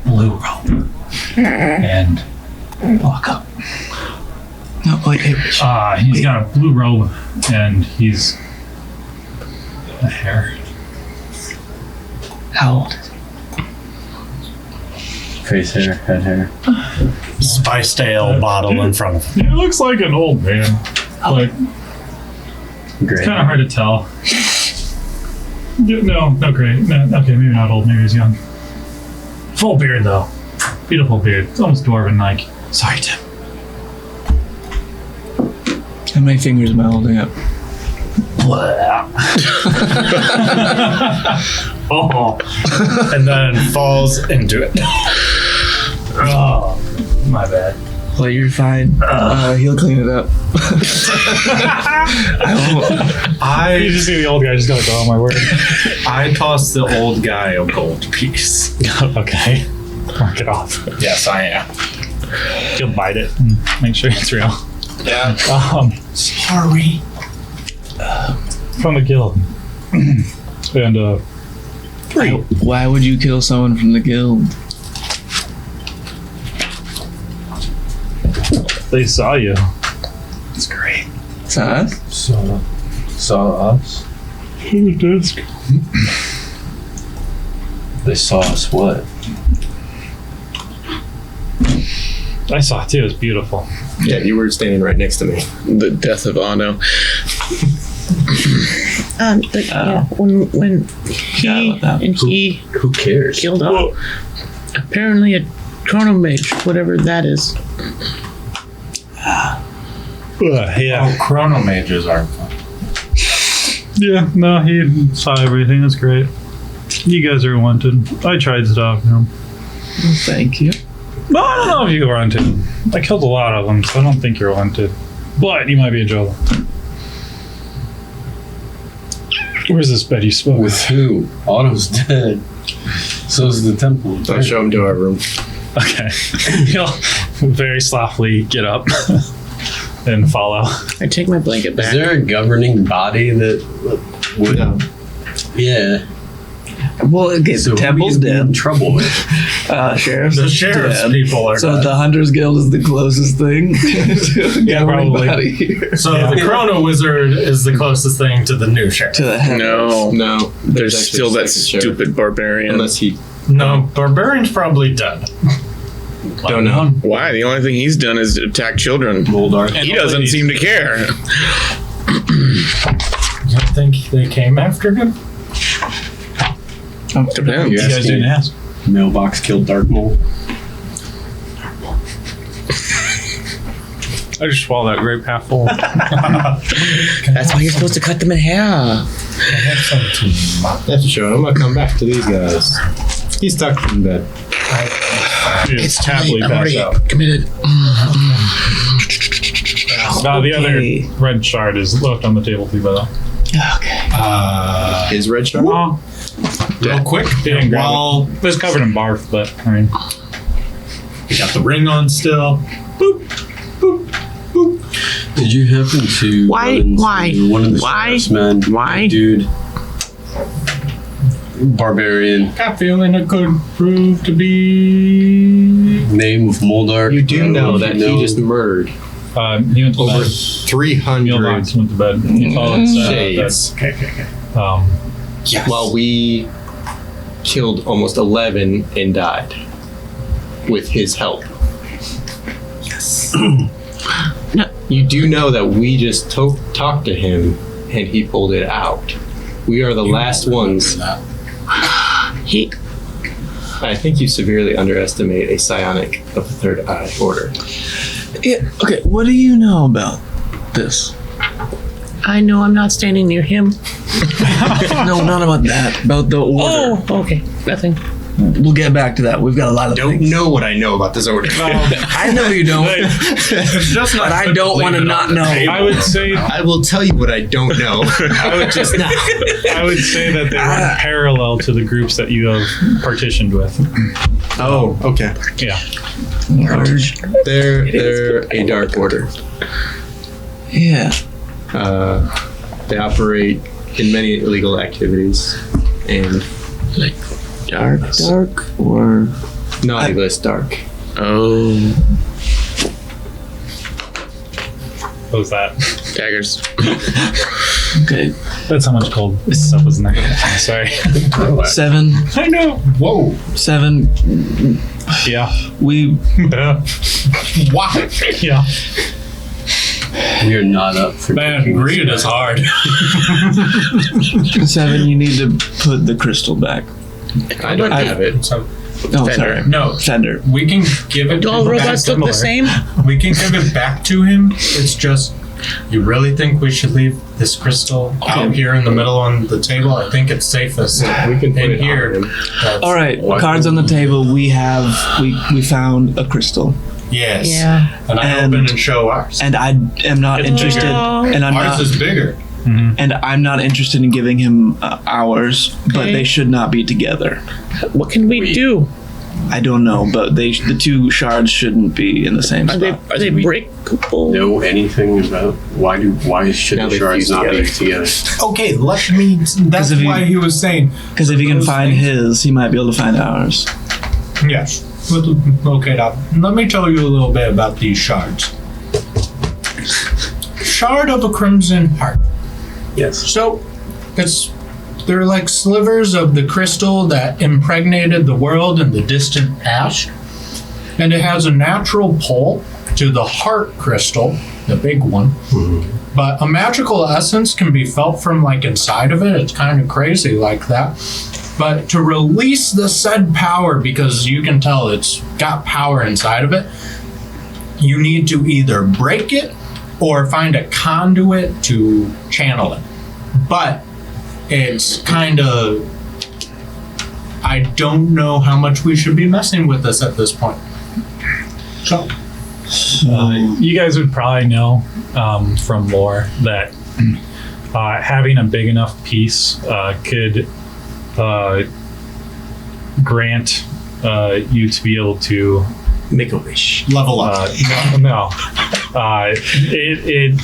blue robe and walk up. No, wait. He's got a blue robe and he's a hair. How old is face hair, head hair. Spiced ale bottle in front of him. He looks like an old man. Like, Great. kind of hard to tell. Yeah, no, great. No, okay, maybe not old, maybe he's young. Full beard though. Beautiful beard. It's almost dwarven like. Sorry, Tim. How many fingers am I holding up? Oh, And then falls into it. oh, my bad. Well, you're fine. He'll clean it up. You just see the old guy just go like, oh my word. I tossed the old guy a gold piece. Okay. Mark it off. Yes, I am. He'll bite it and make sure it's real. Yeah. Sorry. From the guild. And Why would you kill someone from the guild? they saw you. It's great. It's us? Saw us? They saw us what? I saw it too. It was beautiful. Yeah, you were standing right next to me. The death of Anno. When he about that. and he Who cares? killed off apparently a chronomage, whatever that is. Yeah. Oh, chronomages are fun. Yeah, no, he saw everything. It's great. You guys are wanted. I tried stopping him. Thank you. No, I don't know if you were wanted. I killed a lot of them, so I don't think you're wanted. But you might be in trouble. Where's this bed you spoke? With who? Otto's dead. So's the temple. I'll show him to our room. Okay. He'll very softly get up and follow. I take my blanket Is back. there a governing body that would? No. Yeah. Well, okay, So the temple's who are you in dead. trouble with? Sheriff's The sheriff's dead. people are So dead. the Hunters Guild is the closest thing to governing probably. body here. So the Chrono Wizard is the closest thing to the new sheriff. To the head. No, No, there's actually still a that second sheriff. stupid barbarian. Unless he No, Barbarian's probably dead. don't know. Why? The only thing he's done is attack children. Moldar. He doesn't seem to care. I think they came after him. Depends. You guys didn't ask. Mailbox killed Dark Mole. I just swallowed that grape half full. That's why you're supposed to cut them in half. That's a show. I'm gonna come back to these guys. He's tucked in bed. It's happily I'm passed already out. committed. The other Okay. red shard is left on the table too, by the way. His red shark. Oh, Real quick, he didn't grab while it. It was covered in barf, but I mean, we got the ring on still. Did you happen to Why- run into why? one of the Why? sheriff's men? Why? Dude. Barbarian. Got a feeling it could prove to be. Name of Moldar. You do know that he just murdered he went to over bed. 300 Neilbox went to bed. He followed shades. Yes. While we killed almost 11 and died with his help. Yes. You do know that we just talked to him and he pulled it out. We are the last ones. He. I think you severely underestimate a psionic of the Third Eye Order. Yeah, okay, what do you know about this? I know I'm not standing near him. No, not about that. About the order. Oh, okay. Nothing. We'll get back to that. We've got a lot of Don't things. know what I know about this order. I know you don't, It's just not but I good to don't leave want to it not on the know. table. I would say I will tell you what I don't know. I would Just now. I would say that they run parallel to the groups that you have partitioned with. Oh, okay. Yeah. They're a dark order. Yeah. They operate in many illegal activities and Dark, or naughty list dark. Oh, What was that? daggers. okay. That's how much cold stuff was in there. Sorry. 7, I know. Whoa. 7. Yeah. We Wow. Yeah. We are not up for Man, taking greed this is hard. 7. You need to put the crystal back. I don't have it. So, Oh, Fender. sorry. no, Fender. we can give it Do all robots look the same? We can give it back to him. It's just, you really think we should leave this crystal out here in the middle on the table? I think it's safest We can put in it here. on him. All right. Cards on the table. We found a crystal, Yes. Yeah. And I And- open and show ours. and I am not It's interested. bigger. And I'm Ours not. is bigger. And I'm not interested in giving him ours. But Okay. they should not be together. What can we do? I don't know, but the 2 shards shouldn't be in the same Are they, spot. are they breakable? know anything about why should Now the they shards fuse not be together. together? Okay, let me. That's if you- why he was saying. Because if he can those find things- his, he might be able to find ours. Yes. Okay, now let me tell you a little bit about these shards. Shard of a crimson heart. Yes. So, they're like slivers of the crystal that impregnated the world in the distant past. And it has a natural pull to the heart crystal, the big one. But a magical essence can be felt from like inside of it. It's kind of crazy like that. But to release the said power, because you can tell it's got power inside of it, you need to either break it or find a conduit to channel it. But it's kind of, I don't know how much we should be messing with this at this point. So, You guys would probably know from lore that having a big enough piece could grant you to be able to Make a wish. level up. it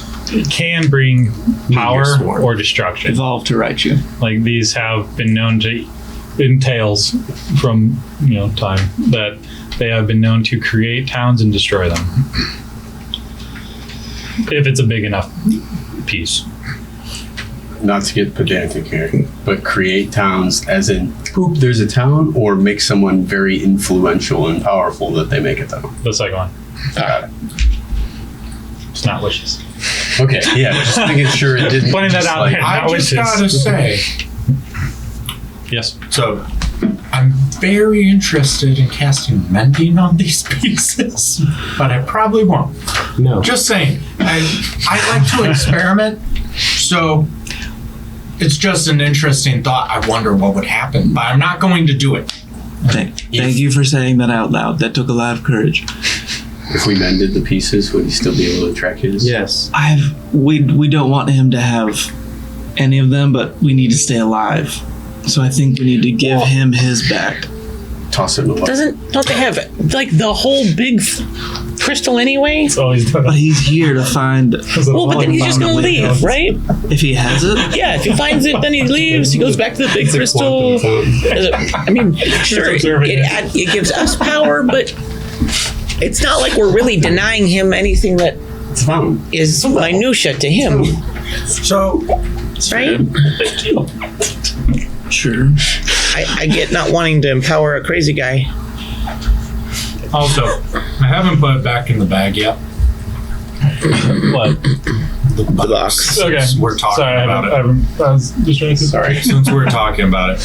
can bring power sworn. or destruction. Evolve to right you. Like these have been known to in tales from time that they have been known to create towns and destroy them if it's a big enough piece. Not to get pedantic here, but create towns as in, poop, there's a town, or make someone very influential and powerful that they make a town. The second one. Got it. It's not wishes. Okay, yeah, just making sure it didn't. Pointing that just out there. I just gotta say, Yes. so I'm very interested in casting mending on these pieces, but I probably won't. No. Just saying, I like to experiment, so it's just an interesting thought. I wonder what would happen, but I'm not going to do it. Thank you for saying that out loud. That took a lot of courage. If we mended the pieces, would he still be able to track his? Yes. We don't want him to have any of them, but we need to stay alive. So I think we need to give him his back. Toss it in the water. Don't they have like the whole big crystal anyway? That's all he's done. But he's here to find. Well, but then he's just gonna leave, right? If he has it, Yeah, if he finds it, then he leaves. He goes back to the big crystal. I mean, sure, it gives us power, but it's not like we're really denying him anything that It's fun. is minutia to him, So, right? Thank you. sure. I get not wanting to empower a crazy guy. also, I haven't put it back in the bag yet. What? The box. Okay. Since we're talking Sorry, about it. I was distracted. Sorry. Since we're talking about it.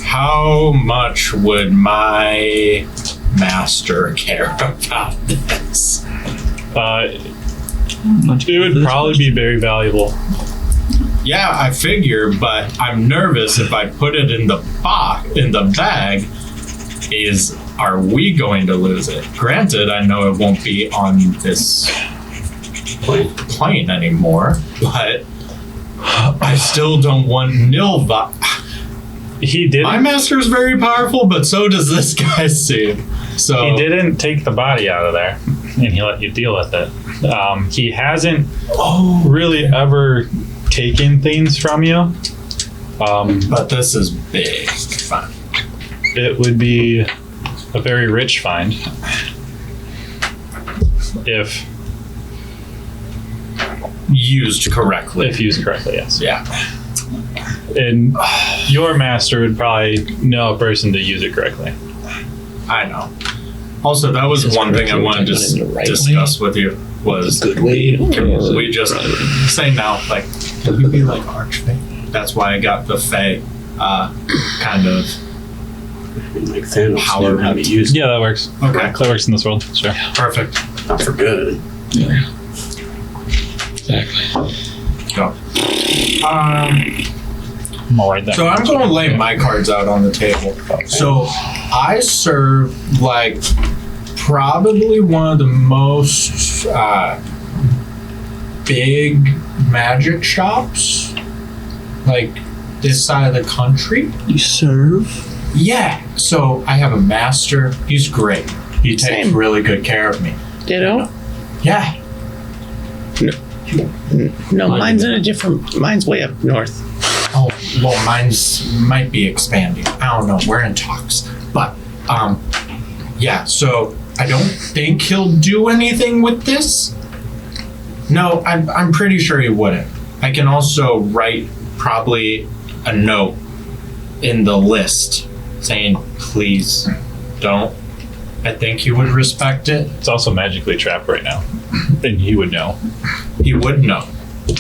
How much would my master care about this? It would probably be very valuable. Yeah, I figure, but I'm nervous if I put it in the bag, are we going to lose it? Granted, I know it won't be on this plane anymore, but I still don't want Nilva. He didn't. My master's very powerful, but so does this guy seem. So He didn't take the body out of there, and he let you deal with it. He hasn't really ever taken things from you. But this is big fun. It would be a very rich find if Used correctly. used correctly. Yes. Yeah. And your master would probably know a person to use it correctly. I know. Also, that was one thing I wanted to discuss with you was Good way. can we just say now, like, can you be like Archfey? That's why I got the Fae kind of Like Thanos Power knew how to use it. Yeah, that works. okay. That works in this world. Sure. Perfect. Not for good. Go. I'm all right there. So I'm going to lay my cards out on the table. So I serve like probably one of the most big magic shops, like this side of the country. You serve? Yeah. So I have a master. He's great. He takes Same. really good care of me. Ditto? Yeah. No, mine's way up north. Oh, well, mine's might be expanding. I don't know. We're in talks. But, yeah, so I don't think he'll do anything with this. No, I'm pretty sure he wouldn't. I can also write probably a note in the list saying, please don't. I think he would respect it. It's also magically trapped right now, and he would know. He would know.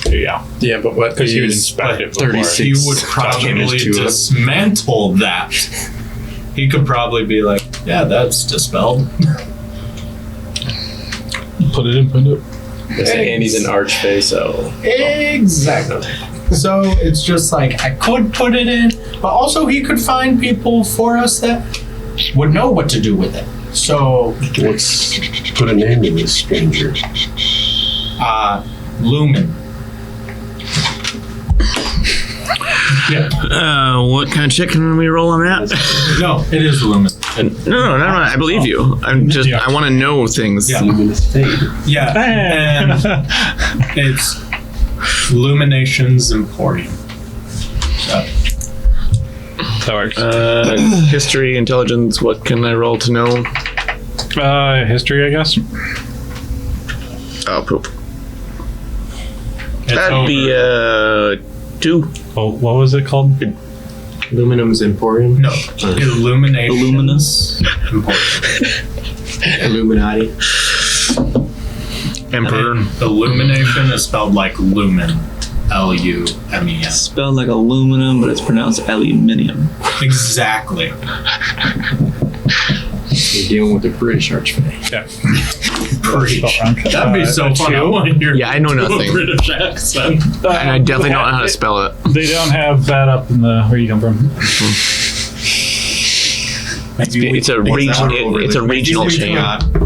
Yeah, Yeah, but what because he would is inspect it before. 36 He would probably damage to it? dismantle that. He could probably be like, yeah, that's dispelled. Put it in window. And he's an archfey, so Exactly. So it's just like, I could put it in, but also he could find people for us that would know what to do with it. So, Let's put a name to this stranger. Lumen. Yeah. What kind of check can we roll on that? No, it is Lumen. No, I believe you. I want to know things. Yeah. Luminous fade. Yeah. And it's Luminations Emporium. That works. History, intelligence. What can I roll to know? History, I guess. Oh, poop. It's That'd be 2. Oh, what was it called? Aluminum's Emporium. No, illumination. Illuminous. Illuminati. Emperor. Illumination is spelled like lumen. Lumen. Spelled like aluminum, but it's pronounced aluminium. Exactly. You're dealing with the British archfey. Yeah. That'd be so fun. I want to hear Yeah, I know a nothing. British accent. And I definitely don't know how to spell it. They don't have that up in the where you come from. It's a region. It's a regional chain.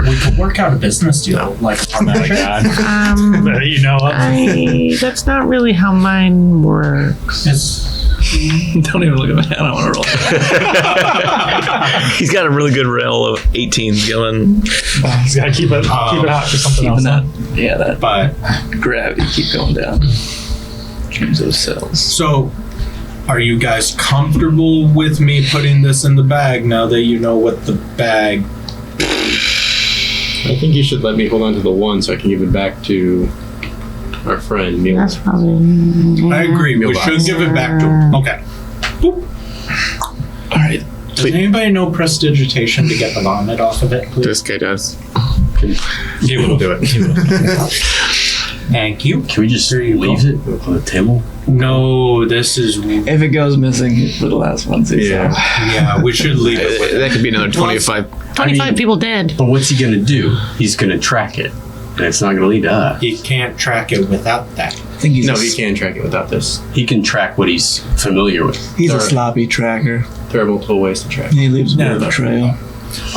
We could work out a business deal. Like, oh my god. You know what? That's not really how mine works. Don't even look at me. I don't want to roll. He's got a really good roll of 18s going. He's got to keep it hot for something else. Keeping that, yeah, that But gravity keep going down. Change those cells. so, are you guys comfortable with me putting this in the bag now that you know what the bag? I think you should let me hold on to the one so I can give it back to our friend Neil. That's probably. I agree. We Mailbox. should give it back to him. Okay. Boop. All right. Does anybody know prestidigitation to get the vomit off of it, please? This guy does. He will do it. Thank you. Can we just leave it on the table? No, this is. If it goes missing for the last one, Yeah, we should leave it with That could be another 25. 25 people dead. But what's he gonna do? He's gonna track it, and it's not gonna lead to us. He can't track it without that. I think he's No, he can track it without this. He can track what he's familiar with. He's a Sorry. sloppy tracker. There are multiple ways to track. He leaves a bit of No. a trail.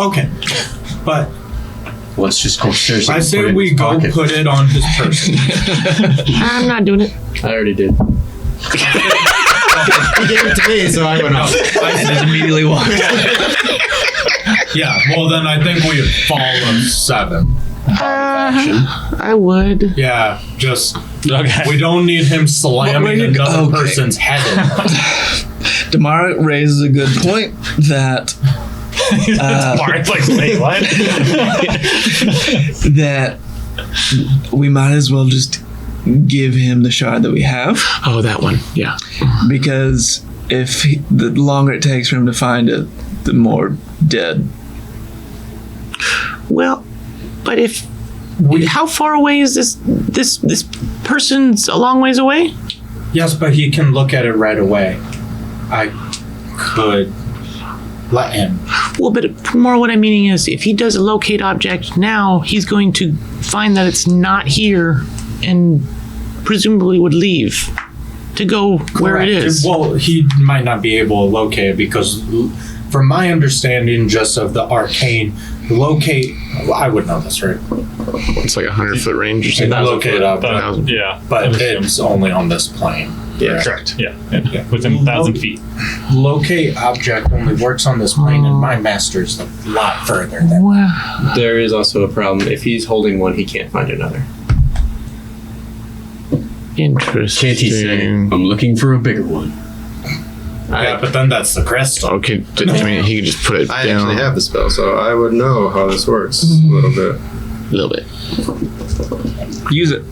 Okay, but Let's just go upstairs. I and say put it in we his go pocket. put it on his person. I'm not doing it. I already did. He gave it to me, so I went off. I just immediately walked. Yeah, well then I think we fall of 7. I would. Yeah, just Okay. we don't need him slamming you go- another okay. person's head in. Damara raises a good point that Mark's like, wait, what? that we might as well just give him the shard that we have, Oh, that one. Yeah. because the longer it takes for him to find it, the more dead. Well, but if. How far away is this person's a long ways away? Yes, but he can look at it right away. I could let him. Well, but more what I'm meaning is if he does a locate object now, he's going to find that it's not here and presumably would leave to go where it is. Well, he might not be able to locate it because, from my understanding, just of the arcane locate. I would know this, right? It's like 100-foot range or something. Locate object, Yeah. but it's only on this plane. Yeah. Correct. Yeah. Within 1,000 feet. Locate object only works on this plane, and my master's a lot further than. Wow. There is also a problem. If he's holding one, he can't find another. Interesting. Can't he say, I'm looking for a bigger one? Yeah, but then that's the crystal. Okay, I mean, he could just put it I down actually have the spell, so I would know how this works a little bit. a little bit. Use it.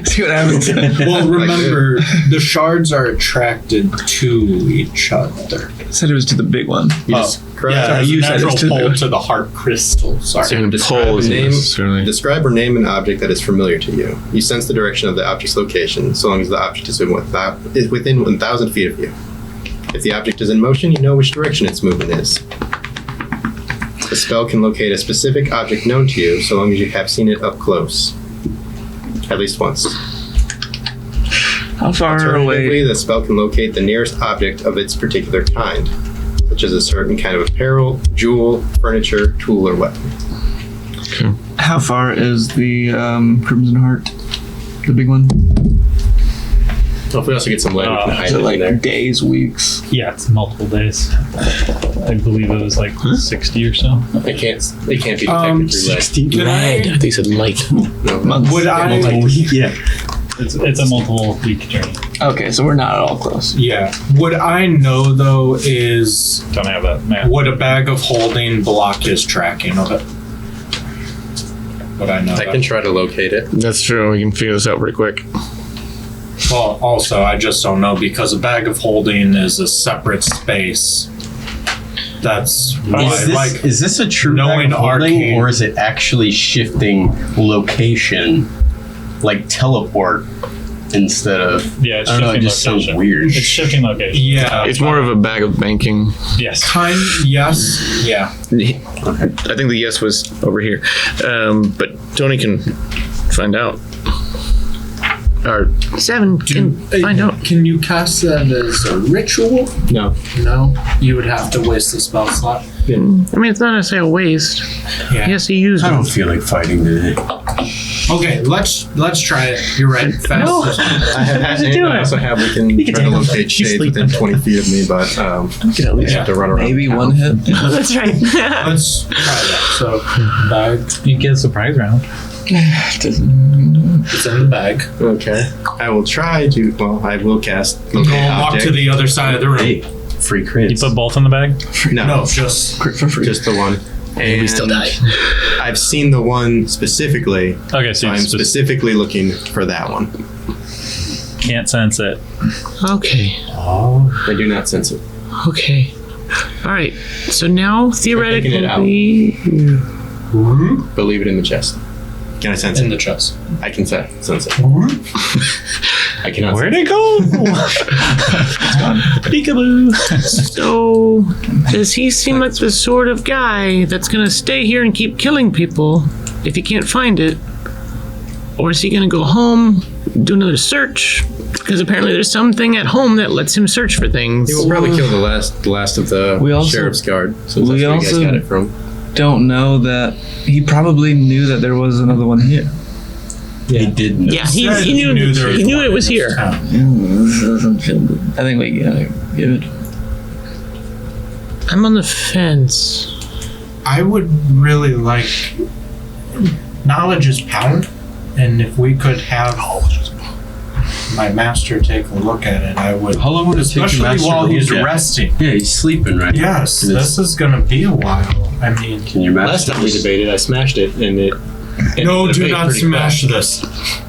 See what happens. Well, remember, the shards are attracted to each other. Said it was to the big one. Yeah, there's you a said natural it's to pull the- to the heart crystal. Sorry. And Describe pull a is name. necessarily. Describe or name an object that is familiar to you. You sense the direction of the object's location, so long as the object is within 1,000 feet of you. If the object is in motion, you know which direction its movement is. The spell can locate a specific object known to you, so long as you have seen it up close. At least once. How far Alternatively, away? the spell can locate the nearest object of its particular kind, such as a certain kind of apparel, jewel, furniture, tool, or weapon. How far is the Crimson Heart? The big one? Well, if we also get some light, we can hide Is it it in like there. days, weeks? Yeah, it's multiple days. I believe it was like 60 or so. It can't be detected through light. Can Red. I I, think he said light. No, Months. would I, Yeah. It's a multiple week journey. Okay, so we're not at all close. Yeah. What I know though is Don't have that map. would a bag of holding block his tracking of it? Would I know I that? can try to locate it. That's true. We can figure this out pretty quick. Well, also, I just don't know because a bag of holding is a separate space. That's why, Is this a true knowing bag of holding, arcane- or is it actually shifting location, like teleport, instead of? Yeah, it's I don't know. It shifting just sounds location. weird. It's shifting location. yeah, It's more of a bag of banking. Yes. yes, yeah. I think the yes was over here. But Tony can find out. Or 7 can find out. Can you cast that as a ritual? No. No, you would have to waste the spell slot. I mean, it's not necessarily a waste. Yeah. He has to use I them. don't feel like fighting today. Okay, let's try it. You're right. Fast. No. I have do I it. also have we can can try to take him. locate He's shades within sleeping. 20 feet of me, but Get at least you have to run around. maybe one hit. Oh, that's right. Let's try that. So, bag. You get a surprise round. It's in the bag. Okay. I will try to. Well, I will cast Go locate walk object. to the other side of the room. Hey, free You crits. put both in the bag? No, just Crit for free. Just the one. And we still die. I've seen the one specifically, Okay, so so I'm you specifically looking for that one. can't sense it. Okay. I do not sense it. Okay. All right. So now taking it out. theoretically, But leave it in the chest. Can I sense in it? the chest. I can sense it. I cannot. Where'd sense it go? Peekaboo. so does he seem like the sort of guy that's gonna stay here and keep killing people if he can't find it, or is he gonna go home, do another search? Because apparently there's something at home that lets him search for things. He will probably kill the last of the We also- sheriff's guard. So we that's where you guys also- got it from. Don't know that he probably knew that there was another one here. He did know. Yeah, he knew it was here. I think we gotta give it. I'm on the fence. I would really like knowledge is power, and if we could have my master take a look at it, I would. How long would it take your Especially master while to he's look at it? resting. Yeah, he's sleeping, right? Yes, And this is gonna be a while. I mean, Can your Last master? time we debated, I smashed it, and it. no, ended the do debate not pretty smash fast. this.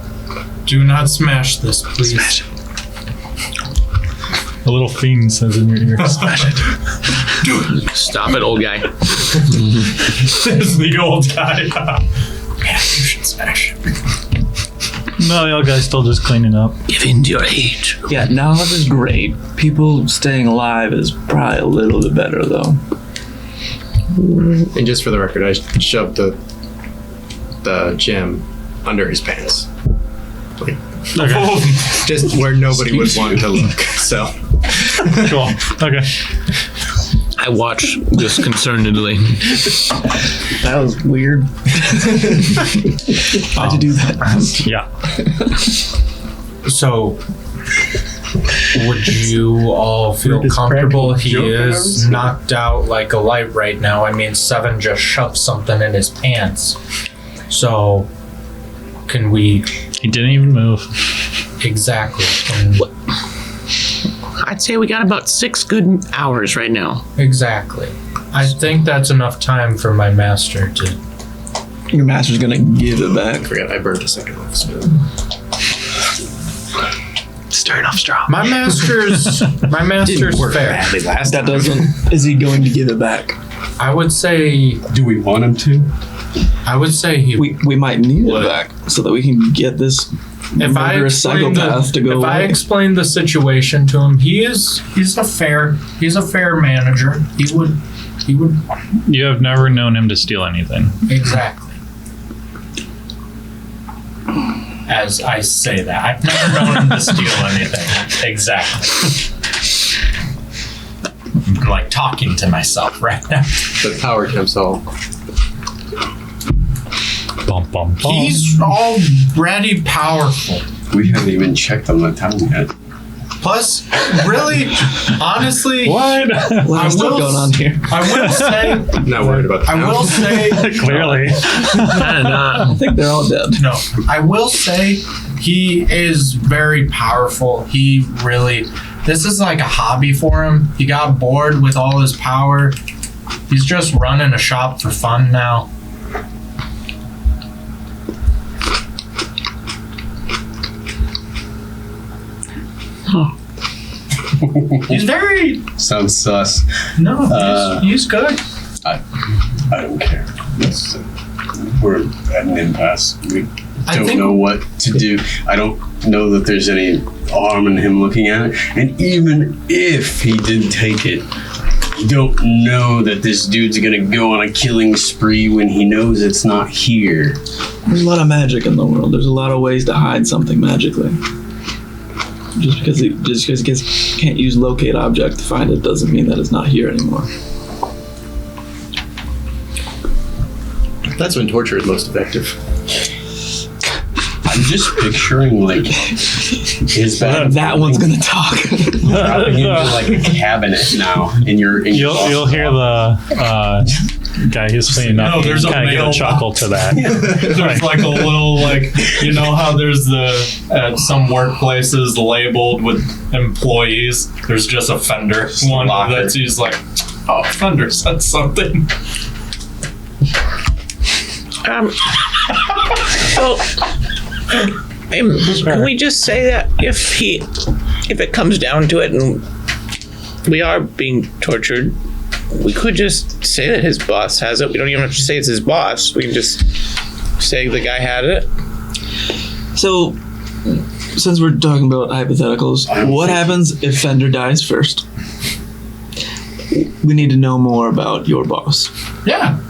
Do not smash this, please. A little fiend says in your ear. Smash it. Stop it, old guy. It's the old guy. Man, you should smash it. No, the old guy's still just cleaning up. Give in to your age. Yeah, knowledge is great. People staying alive is probably a little bit better though. And just for the record, I shoved the gem under his pants, like just where nobody would want to look. So Cool. Okay. I watch disconcernedly. That was weird. Why'd you do that? Yeah. So, would you all feel comfortable? He is knocked out like a light right now. I mean, 7 just shoved something in his pants. So, can we He didn't even move. exactly? Can, I'd say we got about 6 good hours right now. exactly. I think that's enough time for my master to. Your master's gonna give it back. I forgot I burnt a second off. So. Starting off strong. My master's fair. That doesn't. Is he going to give it back? I would say. Do we want him to? I would say he. We might need it back so that we can get this If I murderous explain psychopath to go if I away. explain the situation to him, he's a fair manager. He would You have never known him to steal anything. exactly. As I say that, I've never known him to steal anything. Exactly. I'm like talking to myself right now. But power comes all. Bum, bum, bum. He's already powerful. We haven't even checked on the town yet. Plus, really, honestly, What? A lot of stuff going on here. I will say, Not worried about that. I will say, Clearly. I think they're all dead. no, I will say he is very powerful. He really, this is like a hobby for him. He got bored with all his power. He's just running a shop for fun now. He's very, Sounds sus. no, he's good. I don't care. We're at an impasse. We I don't think- know what to do. I don't know that there's any harm in him looking at it. And even if he did take it, you don't know that this dude's gonna go on a killing spree when he knows it's not here. There's a lot of magic in the world. There's a lot of ways to hide something magically. Just because he can't use locate object to find it doesn't mean that it's not here anymore. That's when torture is most effective. I'm just picturing like his bag. That one's gonna talk. Dropping into like a cabinet now, and you're in your You'll hear the guy who's cleaning up. No, there's a kind of get a mailbox. chuckle to that. There's like a little, like, you know how there's at some workplaces labeled with employees, there's just a Fender one locker. that's he's like, oh, Fender said something. So, can we just say that if it comes down to it and we are being tortured, we could just say that his boss has it. We don't even have to say it's his boss. We can just say the guy had it. So, since we're talking about hypotheticals, what happens if Fender dies first? We need to know more about your boss. Yeah.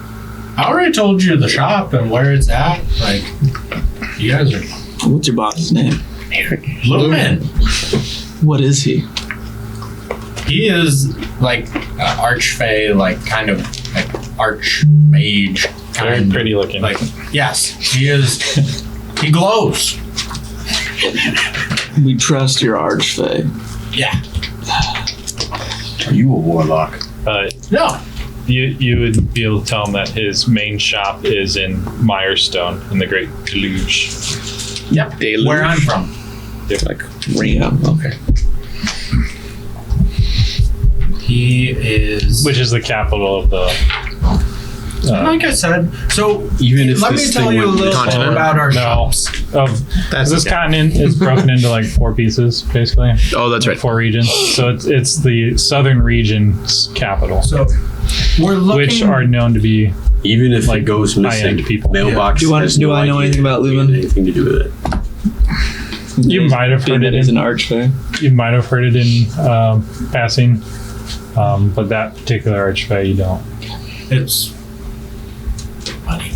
I already told you the shop and where it's at. Like, you guys are What's your boss's name? Lumen. What is he? He is like archfey, like kind of like archmage. Very kind pretty looking. Like, yes, he is. He glows. We trust your archfey. Yeah. Are you a warlock? No. You would be able to tell him that his main shop is in Mirestone in the Great Deluge. Yep. Where I'm from. Like, yeah, okay. He is. Which is the capital of the. Like I said, so Even if let me this tell thing you a went little bit continent? about our No. shops. This continent is broken into like 4 pieces, basically. Oh, that's right. 4 regions. So it's the southern region's capital, So we're looking. which are known to be Even if Like it goes high-end missing, people. mailbox. Do I has no know idea anything about it had Lumen? Anything to do with it? You might have heard it As in an archfey. you might have heard it in passing, but that particular archfey you don't. It's money,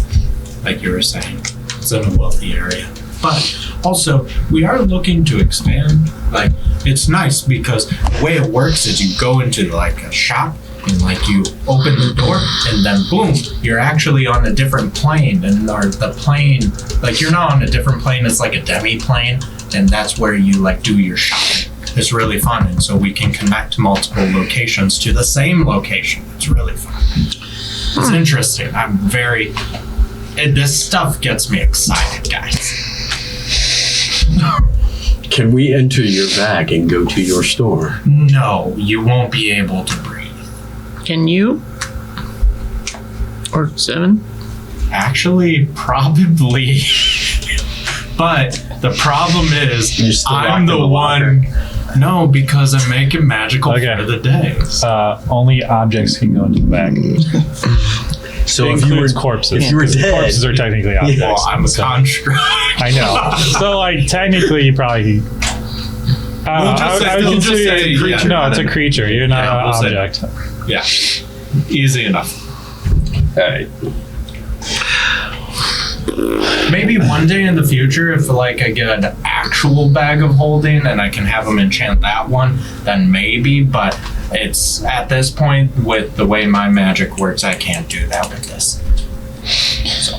like you were saying. It's in a wealthy area. But also, we are looking to expand. Like, it's nice because the way it works is you go into like a shop and like you open the door and then boom, you're actually on a different plane. And the plane, like you're not on a different plane, it's like a demi plane. And that's where you like do your shopping. It's really fun. And so we can connect multiple locations to the same location. It's really fun. It's interesting. This stuff gets me excited, guys. Can we enter your bag and go to your store? No, you won't be able to breathe. Can you? Or 7? Actually, probably. But the problem is, You're still I'm locked in the the locker. one. No, because I'm making magical Okay. for the days. Only objects can go into the bag. So It if you were includes corpses. if you were dead, Corpses are technically objects. Well, I'm a so- construct. I know. So like technically, you probably. We'll just say- we'll just consider it say, a creature. yeah. No, it's a creature. You're not Yeah, an we'll say- object. Yeah, easy enough. Alright. Maybe one day in the future, if like I get an actual bag of holding and I can have them enchant that one, then maybe. But it's at this point with the way my magic works, I can't do that with this. So,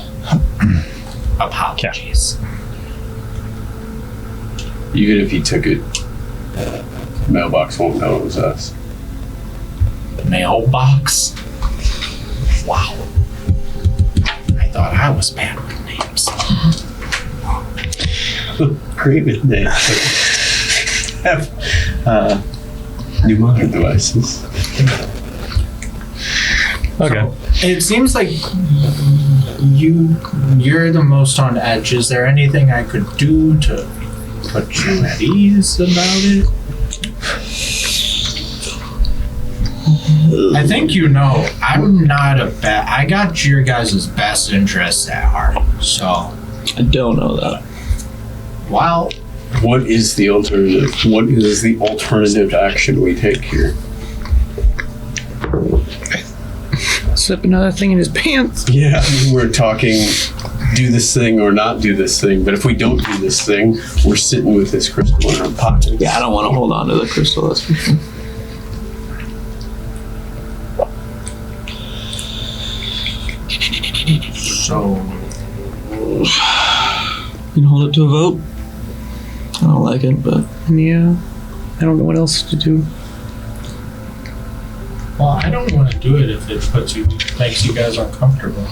apologies. Even if he took it, Mailbox won't know it was us. Mailbox. Wow. I thought I was bad with names. Great with names. Have mnemonic devices. Okay. It seems like you're the most on edge. Is there anything I could do to put you at ease about it? I think you know I'm not a bad. I got your guys' best interests at heart. So I don't know that. Well, what is the alternative? What is the alternative action we take here? Slip another thing in his pants. Yeah, we're talking do this thing or not do this thing, but if we don't do this thing, we're sitting with this crystal in our pocket. Yeah, I don't want to hold on to the crystal. That's for sure. so You can hold it to a vote. I don't like it, but Yeah. I don't know what else to do. well, I don't want to do it if it makes you guys uncomfortable.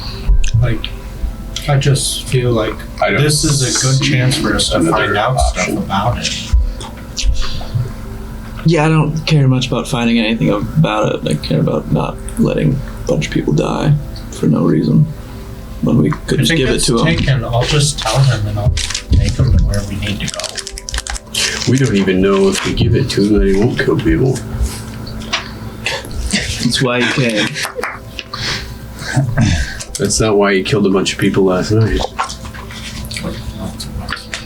Like, I just feel like this is a good chance for us to find out stuff about it. yeah, I don't care much about finding anything about it. I care about not letting a bunch of people die for no reason when we could just give it to them. Taken, I'll just tell him and I'll take him to where we need to go. We don't even know if we give it to him that he won't kill people. That's why you came. That's not why he killed a bunch of people last night.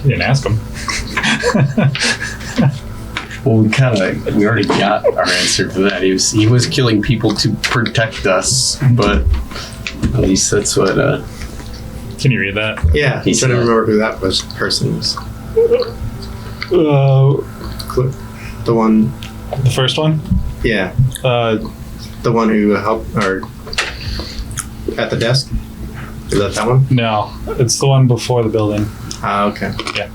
You didn't ask him. Well, we already got our answer for that. He was killing people to protect us, but at least that's what Can you read that? Yeah, He he's trying to said- remember who that person was. The one, The first one? yeah, the one who helped, or at the desk. Is that one? No, it's the one before the building. Ah, okay. Yeah.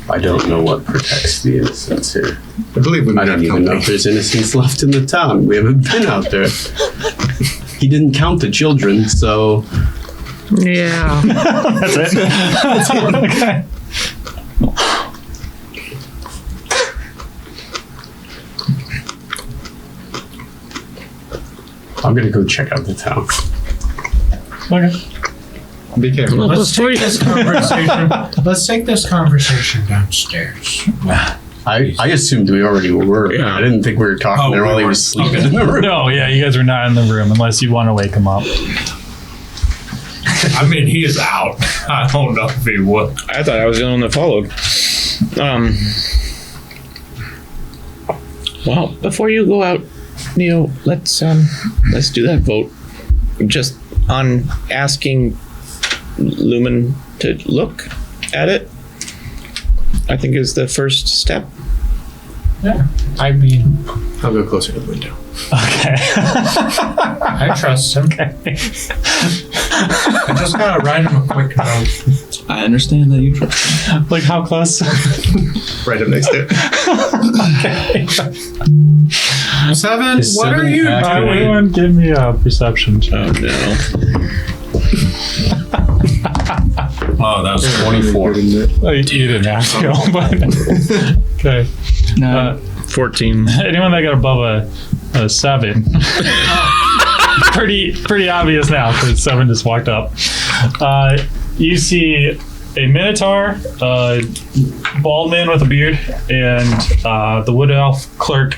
I don't know what protects the innocents here. I believe we I don't even know if there's innocents left in the town. We haven't been out there. He didn't count the children, so Yeah. That's it? That's it? Okay. I'm gonna go check out the town. Okay. Be careful. Well, Let's before take you, this conversation. Let's take this conversation downstairs. I assumed we already were. Yeah. I didn't think we were talking Oh, there we while he weren't. was sleeping Okay. in the room. No, yeah, you guys were not in the room unless you want to wake him up. I mean, he is out. I don't know if he would. I thought I was the one that followed. Wow. before you go out, Neil, let's do that vote. Just on asking Lumen to look at it, I think is the first step. Yeah. I mean, I'll go closer to the window. Okay. I trust him. I just gotta write him a quick note. I understand that you trust me. Like how close? Right up next to it. Seven, Is what are seven you accurate? doing? Everyone give me a perception check. Oh no. Oh, that was 24. Oh, you didn't have to, but okay. No, 14. Anyone that got above a 7, pretty obvious now because 7 just walked up. You see a minotaur, bald man with a beard, and the wood elf clerk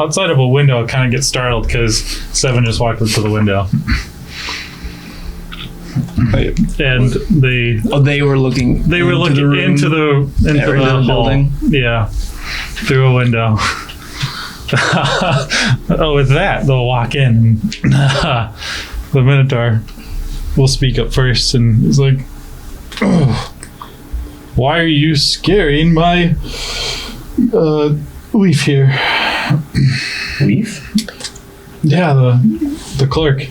outside of a window. Kind of get startled because 7 just walked up to the window. And they were looking. they were looking into the the hall. building. Yeah, through a window. With that, they'll walk in. The Minotaur will speak up first, and he's like, "Oh, why are you scaring my leaf here?" Leaf? Yeah, the clerk.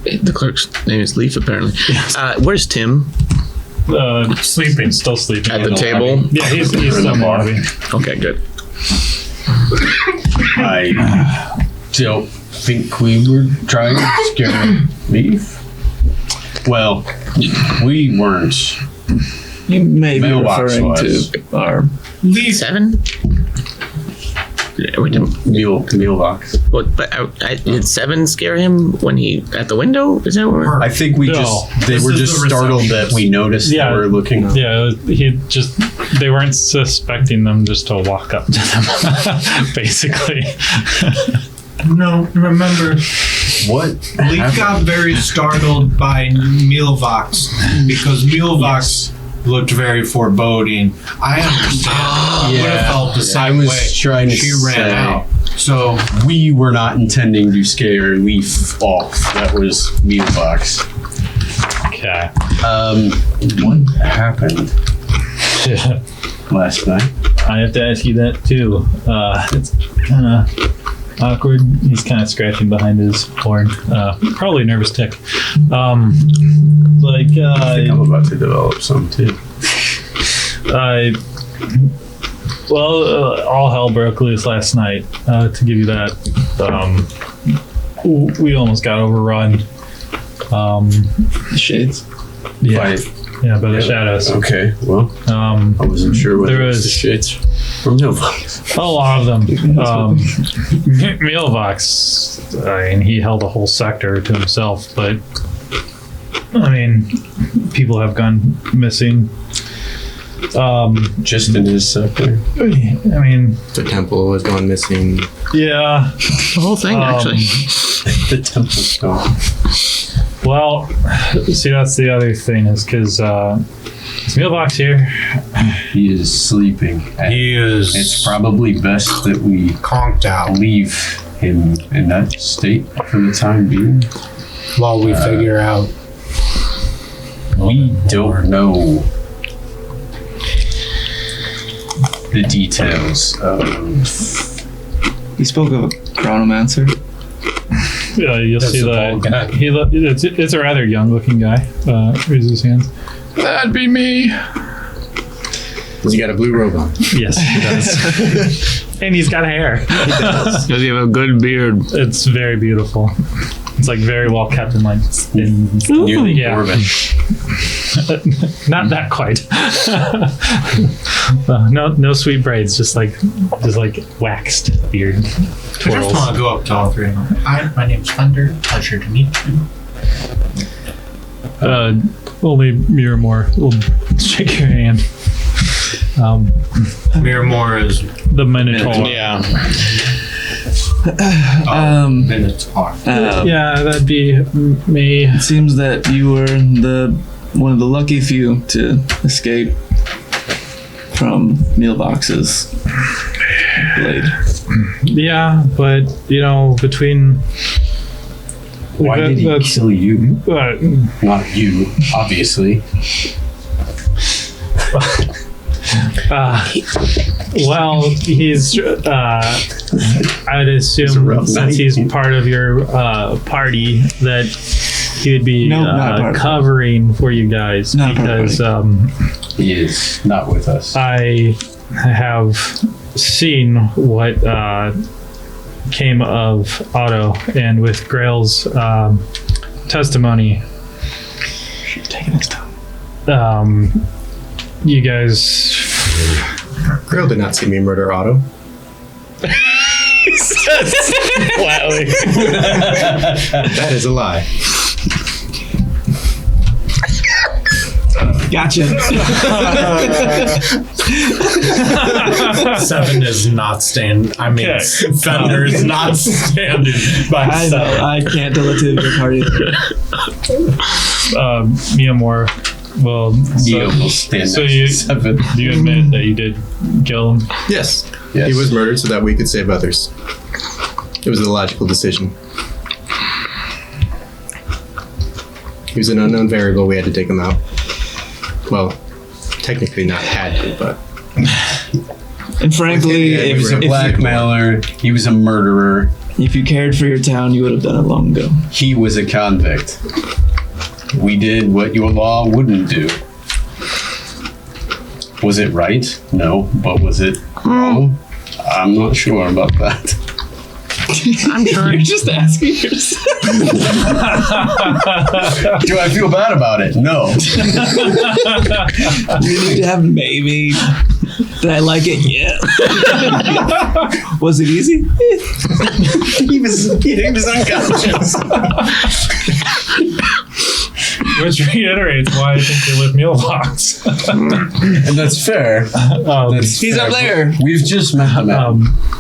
The clerk's name is Leaf, apparently. Where's Tim? Sleeping, still sleeping. At the table? Yeah, he's still in the lobby. Okay, good. I don't think we were trying to scare Leaf. Well, we weren't. You may be Mailbox referring was. to our 7? Yeah, we didn't. Mailbox. What? But did 7 scare him when he at the window? Is that what? I think we No. they This were is just the startled that receptionist. we noticed Yeah. they were looking. Yeah, they weren't suspecting them just to walk up to them, basically. No, remember, What? Leaf happened? got very startled by Mealvox because Mealvox looked very foreboding. I understand. I would have felt the I same was way. trying to She say ran out. So we were not intending to scare Leaf off. That was Mealbox. Okay. What happened last night? I have to ask you that too. It's kind of awkward. He's kind of scratching behind his horn. Probably a nervous tick. I think I'm about to develop some too. All hell broke loose last night. To give you that, we almost got overrun. shades. Yeah, yeah, by the shadows. Okay, well, I wasn't sure whether there it was was the shits from Mealbox. a lot of them. Mealvox, I mean, he held a whole sector to himself, but I mean, people have gone missing. Just in his sector. I mean, The temple has gone missing. yeah. The whole thing, actually. The temple's gone. Well, see, that's the other thing is because is Mealbox here? He is sleeping. He is It's probably best that we conked out leave him in that state for the time being. while we figure out. We don't know the details of. He spoke of a chronomancer. You'll That's see the bald guy. it's a rather young-looking guy. Raises his hands. That'd be me. Has he got a blue robe on? Yes, he does. And he's got hair. Does he have a good beard? It's very beautiful. It's like very well kept and like Nearly yeah. Corbin. Not that quite. No sweet braids, just like waxed beard I just twirls. want to go up to all three of them. Hi, my name's Thunder. Pleasure to meet you. Only Miramore will shake your hand. Miramore is The Minotaur. Yeah. Minotaur. Yeah, that'd be me. It seems that you were one of the lucky few to escape from Mealbox's blade. Yeah, but between Why did he kill you? Not you, obviously. Well, he's. I'd assume rough since night. he's part of your party that he would be No, not part of it. covering for you guys Not part of because He is not with us. I have seen what came of Otto, and with Grail's testimony, Taking his time. you guys. Grill did not see me murder Otto. Flatly. That is a lie. Gotcha. 7 is not standing. I mean, Okay. Thunder is not standing by I know. 7. I can't tell it to your party. Miamor will. Neo will stand so next you- to 7. Do you admit that you did kill him? Yes. Yes. He was murdered so that we could save others. It was a logical decision. He was an unknown variable. We had to take him out. Well, technically not had to, but And frankly, He was a if blackmailer. He was a murderer. you cared for your town, you would have done it long ago. He was a convict. We did what your law wouldn't do. Was it right? No. But was it wrong? I'm not sure about that. I'm sure. You're just asking yourself. Do I feel bad about it? No. You need to have maybe. Did I like it? Yeah. Was it easy? he was unconscious. Which reiterates why I think they live Mealbox. And that's fair. He's up there. We've just met him.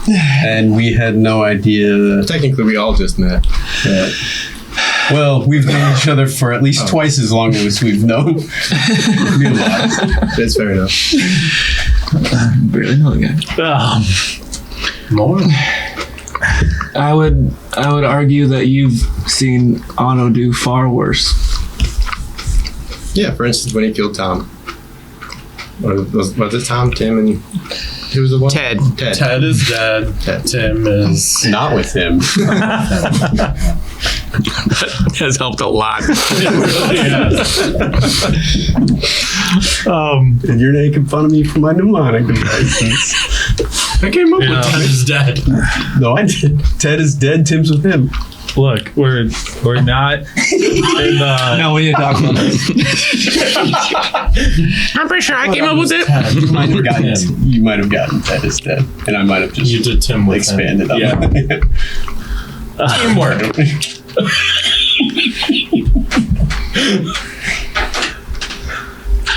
And we had no idea. Technically, we all just met. Well, we've known each other for at least twice as long as we've known. That's fair enough. Barely know the guy. More? I would argue that you've seen Otto do far worse. Yeah, for instance, when he killed Tom. Was it Tom, Tim, and who was the one? Ted. Ted is dead. Tim is not with him. Has helped a lot. And you're making fun of me for my mnemonic devices. I came up with Ted is dead. No, I did. Ted is dead. Tim's with him. Look, we're not in the. No, we didn't talk about that. I'm pretty sure I came up with it. You might have gotten Ted is dead, and I might have just You did Tim with expanded on Yeah. it. Teamwork.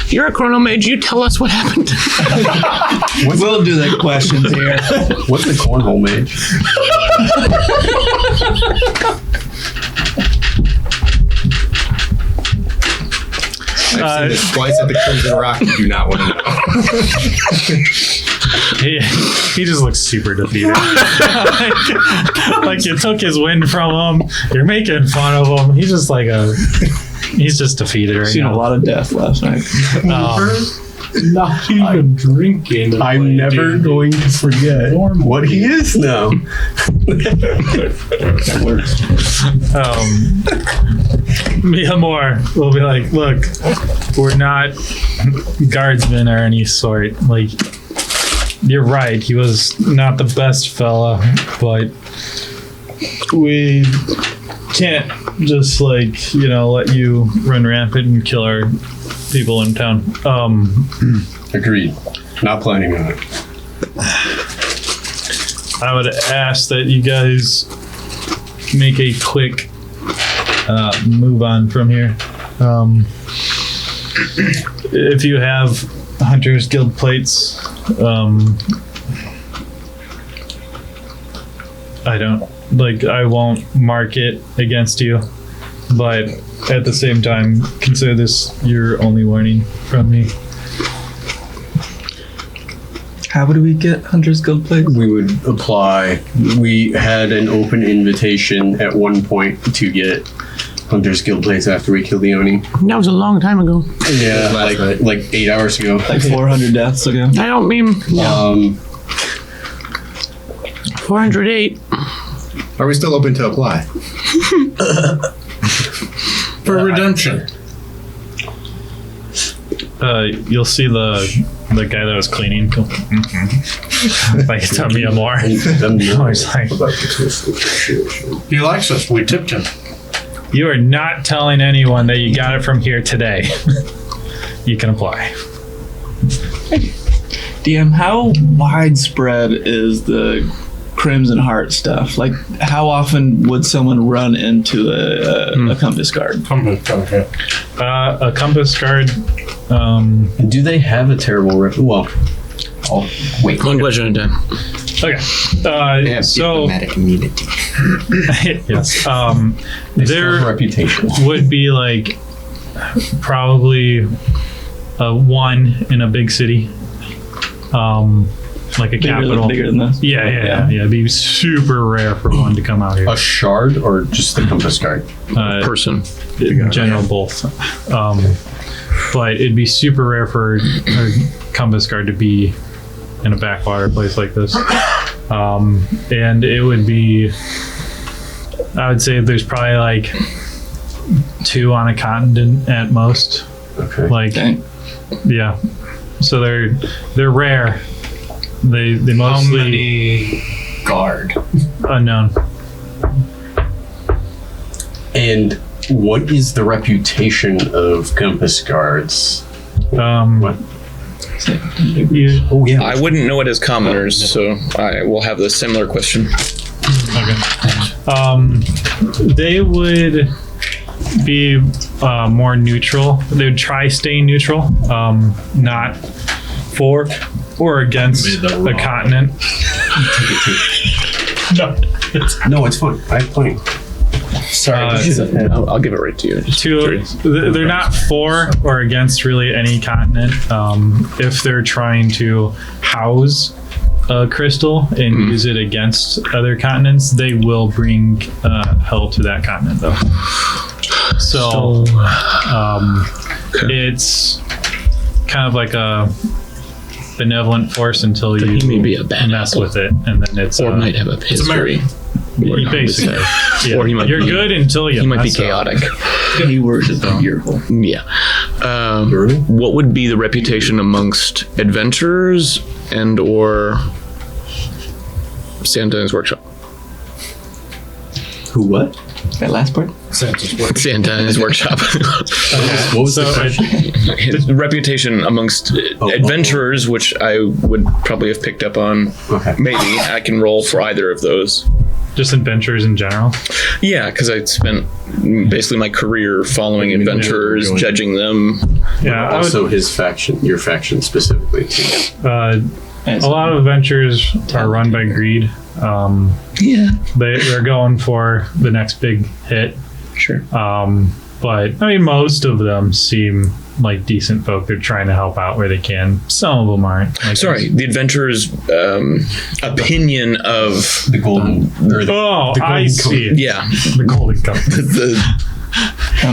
You're a chronomage. You tell us what happened. We'll do the questions here. What's the cornhole mage? I've seen it twice at the Crimson Rock. You do not want to know. He just looks super defeated. like you took his win from him. You're making fun of him. He's just like he's just defeated right Seen now. a lot of death last night. Not even drinking. I'm never going to forget what he is now. That works. Mia Moore will be like, look, we're not guardsmen or any sort. Like, you're right. He was not the best fella, but we can't just let you run rampant and kill our people in town. Agreed. Not planning on it. I would ask that you guys make a quick move on from here. If you have Hunters Guild plates, I won't mark it against you, but at the same time, consider this your only warning from me. How would we get Hunter's Guild plates? We would apply. We had an open invitation at one point to get Hunter's Guild plates after we killed the Oni. That was a long time ago. Yeah, like 8 hours ago. Like 400 deaths ago. I don't mean 408. Are we still open to apply? For redemption. You'll see the guy that was cleaning. Like, tell me more. He's like, He likes us. We tipped him. you are not telling anyone that you got it from here today. You can apply. DM, how widespread is the Crimson Heart stuff? Like, how often would someone run into a compass guard? A compass guard. Do they have a terrible rep? Well, I'll wait. One question at a time. Okay. They have So diplomatic immunity. yes. They still There have a reputation. would be probably one in a big city. Like a capital. Bigger than this? Yeah. It'd be super rare for one to come out here. A shard or just the compass guard? Person. In general, both. But it'd be super rare for a compass guard to be in a backwater place like this. And it would be, I would say there's probably 2 on a continent at most. Okay. Yeah. So they're rare. They How mostly many guard? unknown. And what is the reputation of compass guards? What? Oh yeah. I wouldn't know it as commoners, so I will have the similar question. Okay. They would be more neutral. They would try staying neutral, not for or against a continent. No, it's fine. I have plenty. Sorry. I'll give it right to you. They're not for or against really any continent. If they're trying to house a crystal and use it against other continents, they will bring hell to that continent, though. So it's kind of like a benevolent force until you may be a bad mess with it, and then it's or might have a history. Basically, yeah. Or he might you're be, good until you. He might be mess up. chaotic. He worships the Earhole. Yeah. What would be the reputation amongst adventurers and or Santa and his workshop? Who? What? That last part? Santa and his workshop. What was the question? His reputation amongst adventurers, which I would probably have picked up on. Okay. Maybe I can roll for either of those. Just adventurers in general. Yeah, because I spent basically my career following adventurers, judging them. Yeah. Also, his faction, your faction specifically too. A lot of adventures are run by greed. Yeah. They're going for the next big hit. Sure. But I mean, most of them seem like decent folk. They're trying to help out where they can. Some of them aren't. Like Sorry, the adventurer's opinion of the golden. I see. Yeah, the golden compass.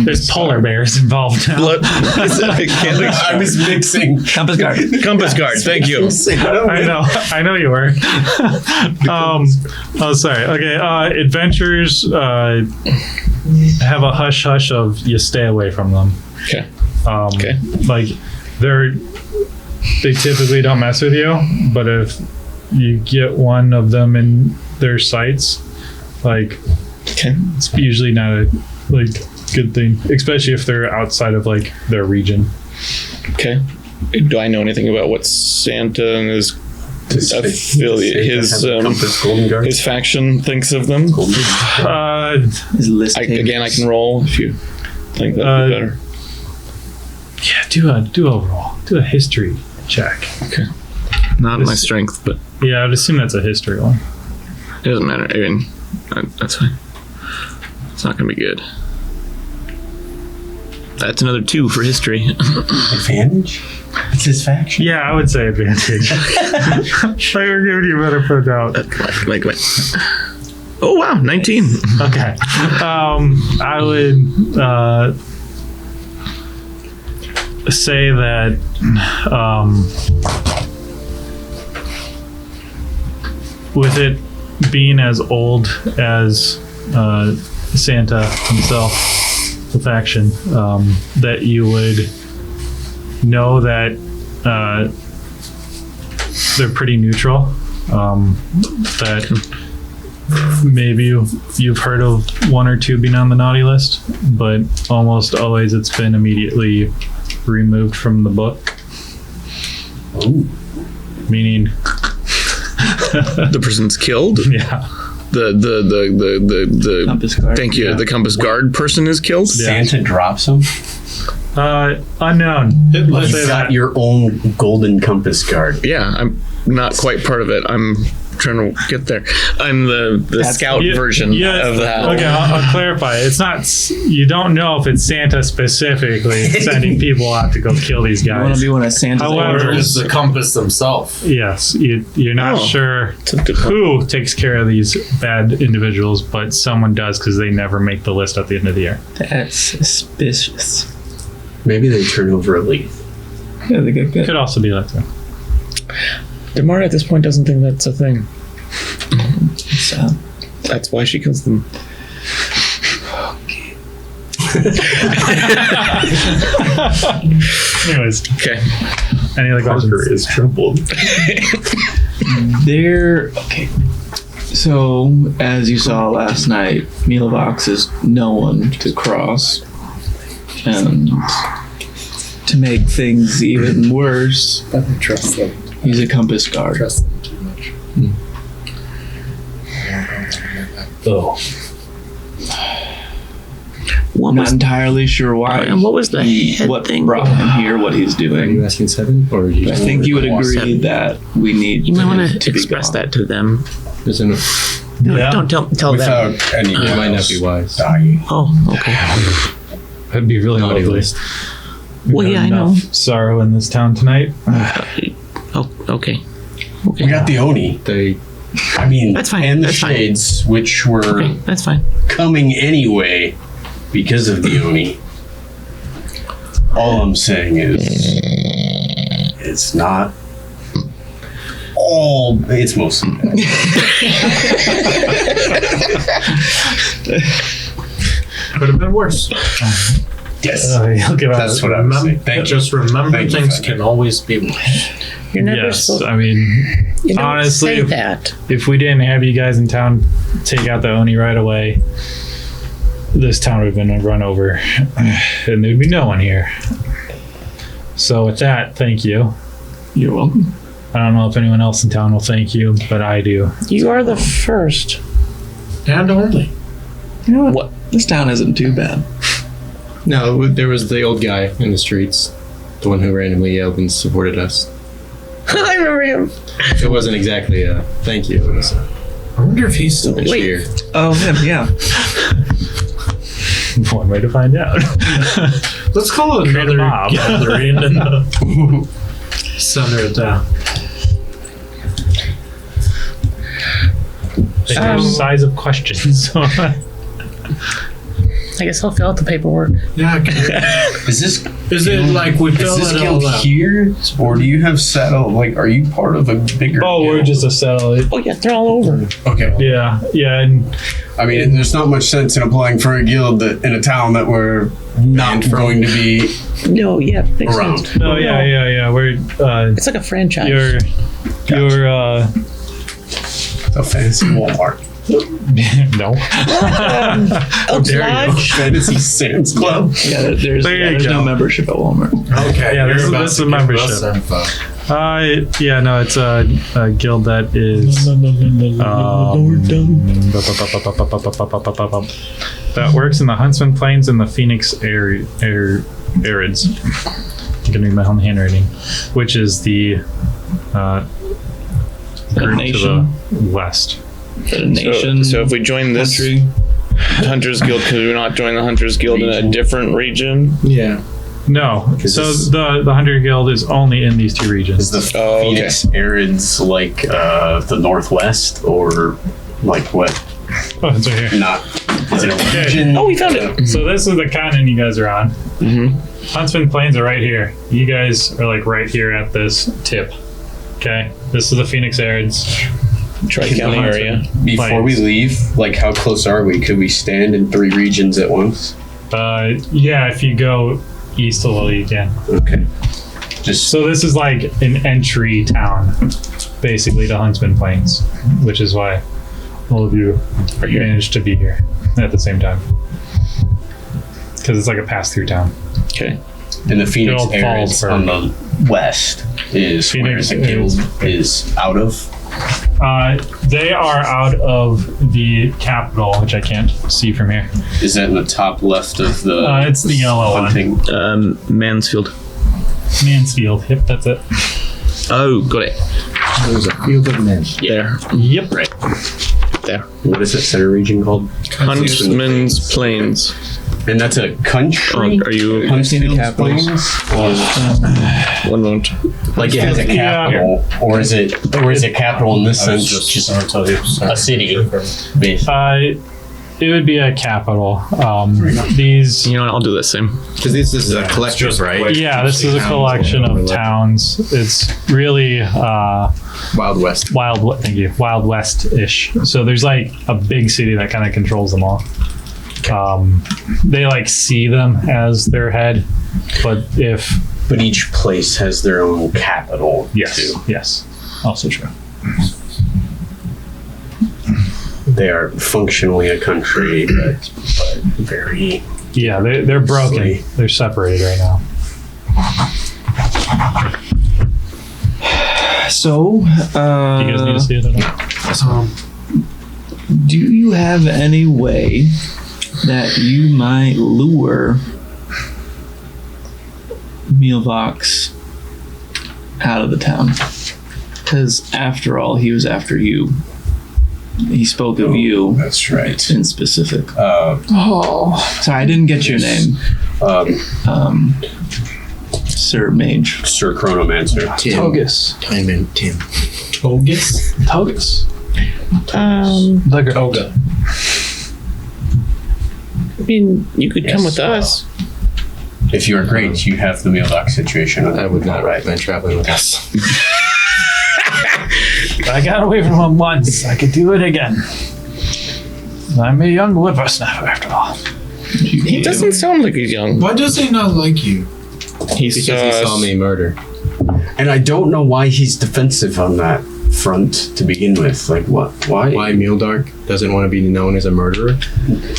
There's polar bears involved now. I was mixing compass guard. Compass guard. Thank you. I know you were. Sorry. Okay. Adventures have a hush hush of you stay away from them. Okay. Okay. Like they typically don't mess with you, but if you get one of them in their sights, like it's usually not a good thing, especially if they're outside of like their region. Okay. Do I know anything about what Santa and his affiliate, his faction thinks of them? His list. Again, I can roll if you think that'd be better. Yeah, do a roll. Do a history check. Okay. Not my strength, but yeah, I'd assume that's a history one. It doesn't matter. I mean, that's fine. It's not gonna be good. That's another 2 for history. Advantage? It's his faction. Yeah, I would say advantage. I were giving you better for doubt. Come on. Oh wow, 19. Okay. I would say that with it being as old as Santa himself, the faction, that you would know that they're pretty neutral. That maybe you've heard of 1 or 2 being on the naughty list, but almost always it's been immediately removed from the book. Ooh. Meaning the person's killed? Yeah. The compass guard. Thank you. Yeah. The compass guard person is killed? Santa drops him? Unknown. Let's You say got that. your own golden compass guard. Yeah, I'm not quite part of it. I'm trying to get there. I'm the scout version of that. Okay, I'll clarify. It's not. You don't know if it's Santa specifically sending people out to go kill these guys. You want to be one of Santa's However, Is the compass themselves? Yes, you're not sure who takes care of these bad individuals, but someone does because they never make the list at the end of the year. That's suspicious. Maybe they turn over a leaf. Yeah, they get good. Could also be like that. Damara at this point doesn't think that's a thing. So that's why she kills them. Anyways, Okay. any other questions? Parker is troubled. Okay. So, as you saw last night, Milovox is no one to cross. And to make things even worse, I don't trust them. he's a compass guard. Trust them too much. Oh. What I'm not was, entirely sure why. and what was the head what thing? brought him here, what he's Are you doing. asking 7? Or are you I think you would agree Seven. that we need You might him want to be express gone. that to them. There's an, No, Yeah. don't tell them. Without any it might not be wise. dying. Oh, okay. That'd be really Naughty lovely. list. We've Well, got yeah, I know. enough sorrow in this town tonight. Oh, okay. We got the Oni. They I mean, That's fine, and the that's fine. Shades, which were Okay, that's fine. coming anyway because of the Oni. All I'm saying is, it's not all. It's mostly bad. Could have been worse. Yes, He'll give out. that's what I'm saying. Thank you. Just remember, Thank you, things Feather. can always be worse. You're never Yes, supposed. I mean, You don't honestly, say that. if we didn't have you guys in town take out the Oni right away, this town would have been run over, and there'd be no one here. So with that, thank you. You're welcome. I don't know if anyone else in town will thank you, but I do. You are the first. And only. You know what? This town isn't too bad. No, there was the old guy in the streets, the one who randomly yelled and supported us. I remember him. It wasn't exactly a thank you. It was a I wonder if he's still cheer. Oh, him, yeah. One way to find out. Let's call it Create a another mob. gathering in the center of town. Size of questions. I guess I'll fill out the paperwork. Yeah. Is this Is it like we is fill this it all guild out? here, or do you have settled? Like, are you part of a bigger? Oh, we're guild? just a satellite. Oh yeah, they're all over. Okay. Yeah, yeah, and I mean, there's not much sense in applying for a guild that, in a town that we're not going to be No, yeah, makes around. sense. no, yeah. We're It's like a franchise. you're A fancy Walmart. no. Elks Lodge. Fantasy Sam's Club. Yeah, there's There you there's no go. membership at Walmart. Okay. Yeah, you're this is- about this is to a give membership. us info. Yeah, no, it's a guild that is that works in the Huntsman Plains and the Phoenix Arids. I'm gonna read my own handwriting, which is the group to nation? the west. The nation. So if we join this country. Hunters Guild, could we not join the Hunters Guild in a different region? Yeah. No, Is so this- the Hunter Guild is only in these two regions. Is the Oh, okay. Phoenix Arids like the Northwest, or like what? Oh, it's right here. Not. Is it a region? Oh, we found it. So this is the continent you guys are on. Mm-hmm. Huntsman Plains are right here. You guys are like right here at this tip. Okay, this is the Phoenix Arids. Tri-County area. Before we leave, like, how close are we? Could we stand in 3 regions at once? Yeah, if you go east a little, you can. Okay. Just So this is like an entry town, basically, to Huntsman Plains, which is why all of you managed to be here at the same time. Because it's like a pass-through town. Okay. in the Phoenix Guild Arids Falls on the west is Phoenix where the guild is out of. They are out of the capital, which I can't see from here. Is that in the top left of the? It's the yellow one. hunting? Mansfield. Mansfield. Yep, that's it. Oh, got it. There's a field of men. There. Yep. Right. There. What is that center region called? Huntsman's Plains. And that's a country. Are you Huntsman's Plains? one moment? Like it has a capital, or is it capital in this sense? Just a city. Basically. It would be a capital. These. You know what? I'll do the same. Because this is a collective, right? Yeah, this is a collection of towns. It's really Wild West. Thank you. Wild West-ish. So there's like a big city that kind of controls them all. They like see them as their head, but if But each place has their own capital. Yes. Too. Yes. Also true. They are functionally a country, but very. Yeah, they're broken. They're separated right now. So, Do you guys need to see it at all? do you have any way that you might lure Mealvox out of the town? Because after all, he was after you. He spoke of you. That's right. In specific. Oh. Sorry, I didn't get your name. Sir Mage. Sir Chronomancer. Tim. Togus. Time and Tim. Togus? Togus. Like Toga. I mean, you could come with us. If you are great, you have the Mealvox situation. I would not recommend traveling with us. I got away from him once. I could do it again. I'm a young whippersnapper after all. He doesn't sound like he's young. Why does he not like you? He Because he saw me murder. And I don't know why he's defensive on that front to begin with. Like, what? Why? Why Muledark doesn't want to be known as a murderer?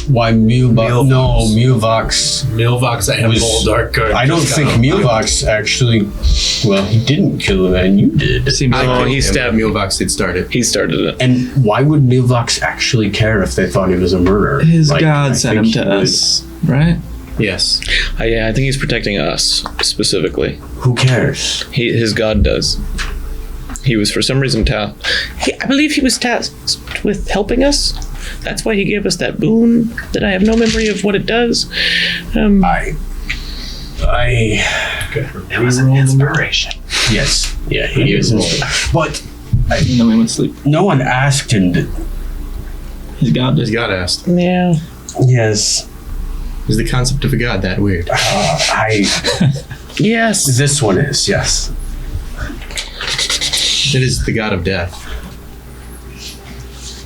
Why Mealvox? No, Mealvox. Mealvox and Muledark. I don't think Mealvox actually. Well, he didn't kill him, and you did. He stabbed Mulevox did start it. He started it. And why would Mealvox actually care if they thought he was a murderer? His Like, god I sent him think to he would- us, right? Yes. I think he's protecting us specifically. Who cares? His god does. He was for some reason tasked. I believe he was tasked with helping us. That's why he gave us that boon that I have no memory of what it does. It was an inspiration. Yes. Yeah, he is inspiration. But And then we went to sleep. no one asked him to. His god His did. god asked. Yeah. Yes. Is the concept of a god that weird? Yes. This one is, yes. It is the god of death.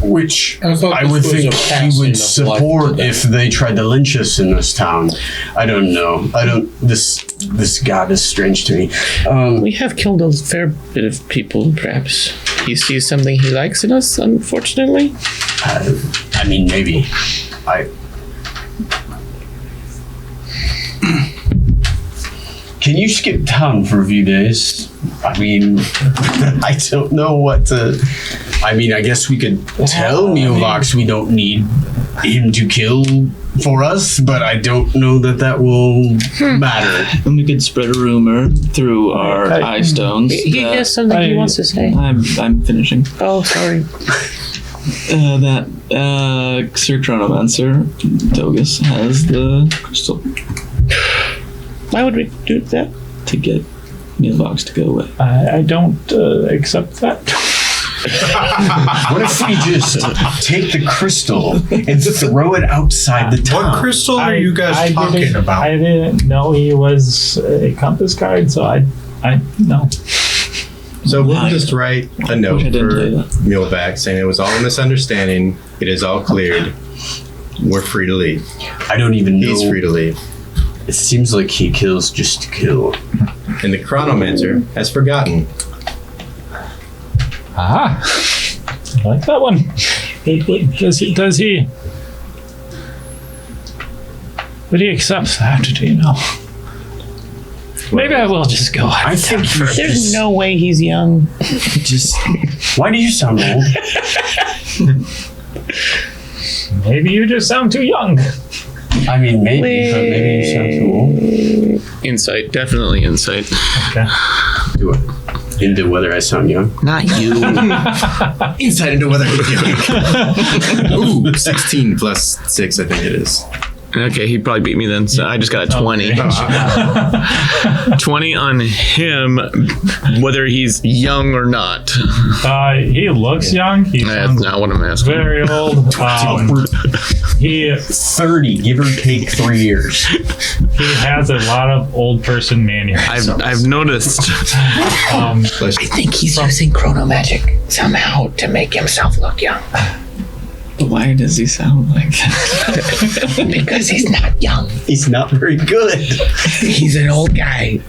Which I thought I this would was think a he passing would of support life if they tried to lynch us in this town. I don't know. This god is strange to me. We have killed a fair bit of people, perhaps. He sees something he likes in us, unfortunately. I mean, maybe. Can you skip town for a few days? I mean, I don't know what to. I mean, I guess we could tell Mealvox we don't need him to kill for us, but I don't know that that will matter. And we could spread a rumor through our eye stones. He that- has something he wants to say. I'm finishing. Oh, sorry. That Sir Chronomancer, Togus, has the crystal Why would we do that? to get Mealvox to go away. I don't accept that. What if we just take the crystal and throw it outside the town? What crystal are you guys talking about? I didn't know he was a compass card, so I no. So we'll just write a note Wish I for didn't tell you that. Muleback saying it was all a misunderstanding. It is all cleared. We're free to leave. I don't even know. He's free to leave. It seems like he kills just to kill. And the Chronomancer has forgotten. Ah, I like that one. Does he? But he accepts that, do you know? Maybe I will just go. I think There's no way he's young. just. Why do you sound old? Maybe you just sound too young. I mean, maybe, but maybe you sound too old. Insight, definitely insight. Okay. Do it. Into whether I sound young. Not you. Insight into whether he's young. Ooh, 16 plus 6, I think it is. Okay, he'd probably beat me then. So I just got a 20. 20 on him, whether he's young or not. He looks young. He That's sounds not what I'm asking. very old. He 30, give or take 3 years. he has a lot of old person mannerisms. I've noticed. I think he's using chrono magic somehow to make himself look young. Why does he sound like that? Because he's not young. He's not very good. He's an old guy.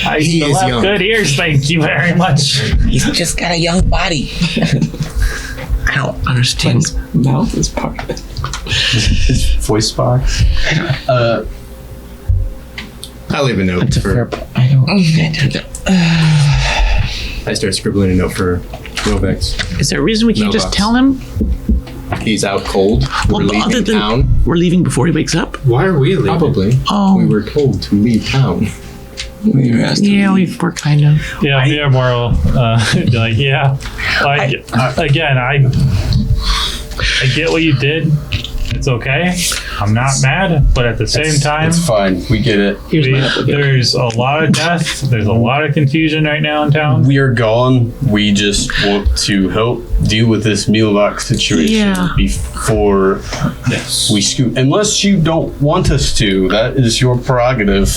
I He still is have young. good ears, thank you very much. He's just got a young body. I don't understand. His mouth is part of it. His voice box. I'll leave a note That's a fair for. point. I don't. I start scribbling a note for Rovex. Is there a reason we can't just Mailbox. tell him He's out cold. We're Well, other leaving than- town. we're leaving before he wakes up? Why are we leaving? Probably. Oh. We were told to leave town. We were asked to Yeah, leave. we're kind of. Yeah, yeah, moral. Be like, yeah. Like, again, I get what you did. It's okay. I'm not mad, but at the same time, It's fine. We get it. there's a lot of death. There's a lot of confusion right now in town. We are gone. We just want to help deal with this mealbox situation Yeah. before we scoot. Unless you don't want us to, that is your prerogative.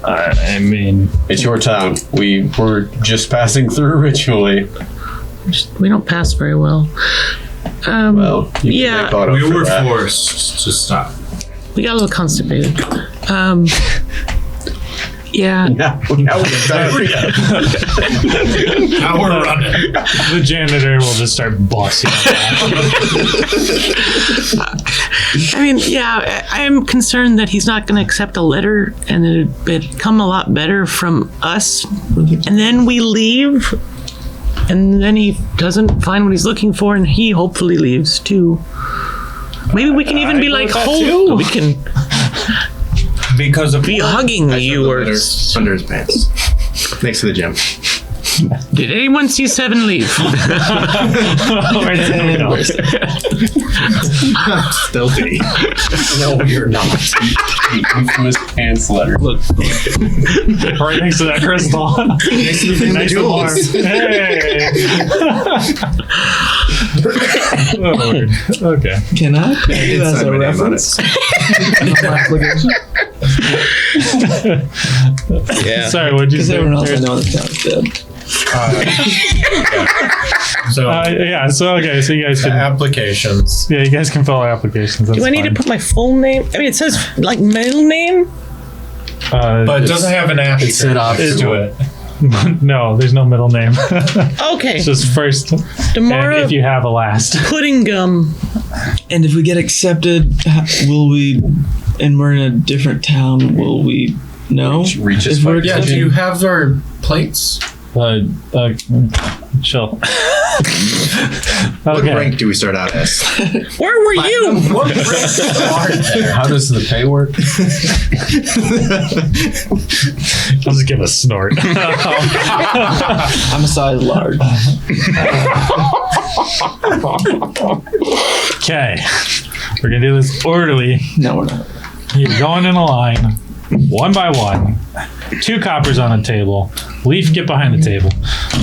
I mean, It's your town. We were just passing through ritually. We don't pass very well. Well, you can Yeah. make auto We for were that. forced to stop. We got a little constipated. Yeah. Now we're done. Now we're running. the janitor will just start busting. I mean, yeah, I'm concerned that he's not going to accept a letter and it'd come a lot better from us. And then we leave. And then he doesn't find what he's looking for and he hopefully leaves too. Maybe we can even be like, we can Because of be hugging you or. Under his pants. Next to the gym. Did anyone see Seven leave? Stealthy. No, you're not. Infamous pants letter. Look. Right next to that crystal. Next to the family Next to Mark. jewels. Hey. Oh, Lord. Okay. Can I put it as Sign a my name on reference? Yeah. Sorry, what'd you Because say? everyone else I know in the town's dead. So Yeah, so okay, so you guys can applications. yeah, you guys can fill out applications. That's Do I need to fine. put my full name? I mean, it says like middle name. But it doesn't have an asterisk. It said optional. to it. No, there's no middle name. Okay. It's just first, and Demora if you have a last. Pudding Gum. And if we get accepted, will we? And we're in a different town. Will we know? Reach as If we're far Yeah, do you have our plates? Chill. What Okay. rank do we start out as? Where were you? What ranks are there? How does the pay work? I'll just give a snort. I'm a size large. Okay. We're gonna do this orderly. No, we're not. You're going in a line, one by one. 2 coppers on the table. Leaf, get behind the table.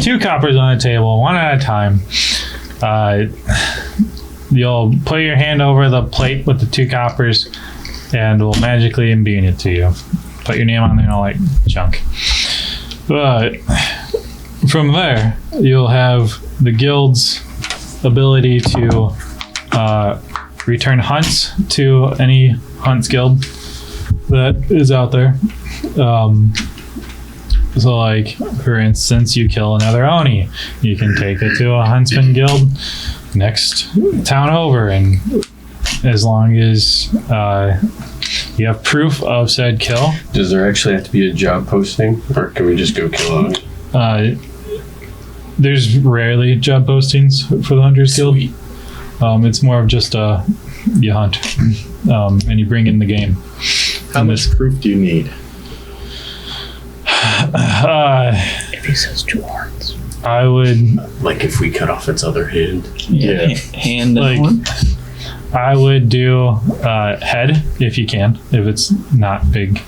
2 coppers on the table, one at a time. You'll put your hand over the plate with the 2 coppers, and we'll magically imbue it to you. Put your name on there and all that junk. But from there, you'll have the guild's ability to return hunts to any hunts guild that is out there. So like, for instance, you kill another Oni, you can take it to a huntsman guild next town over, and as long as you have proof of said kill. Does there actually have to be a job posting, or can we just go kill Oni? There's rarely job postings for the Hunters Guild. It's more of just you hunt, and you bring in the game. How much proof do you need? If he says 2 horns. I would Like if we cut off its other hand. Yeah. Hand and Like- horn. I would do head if you can, if it's not big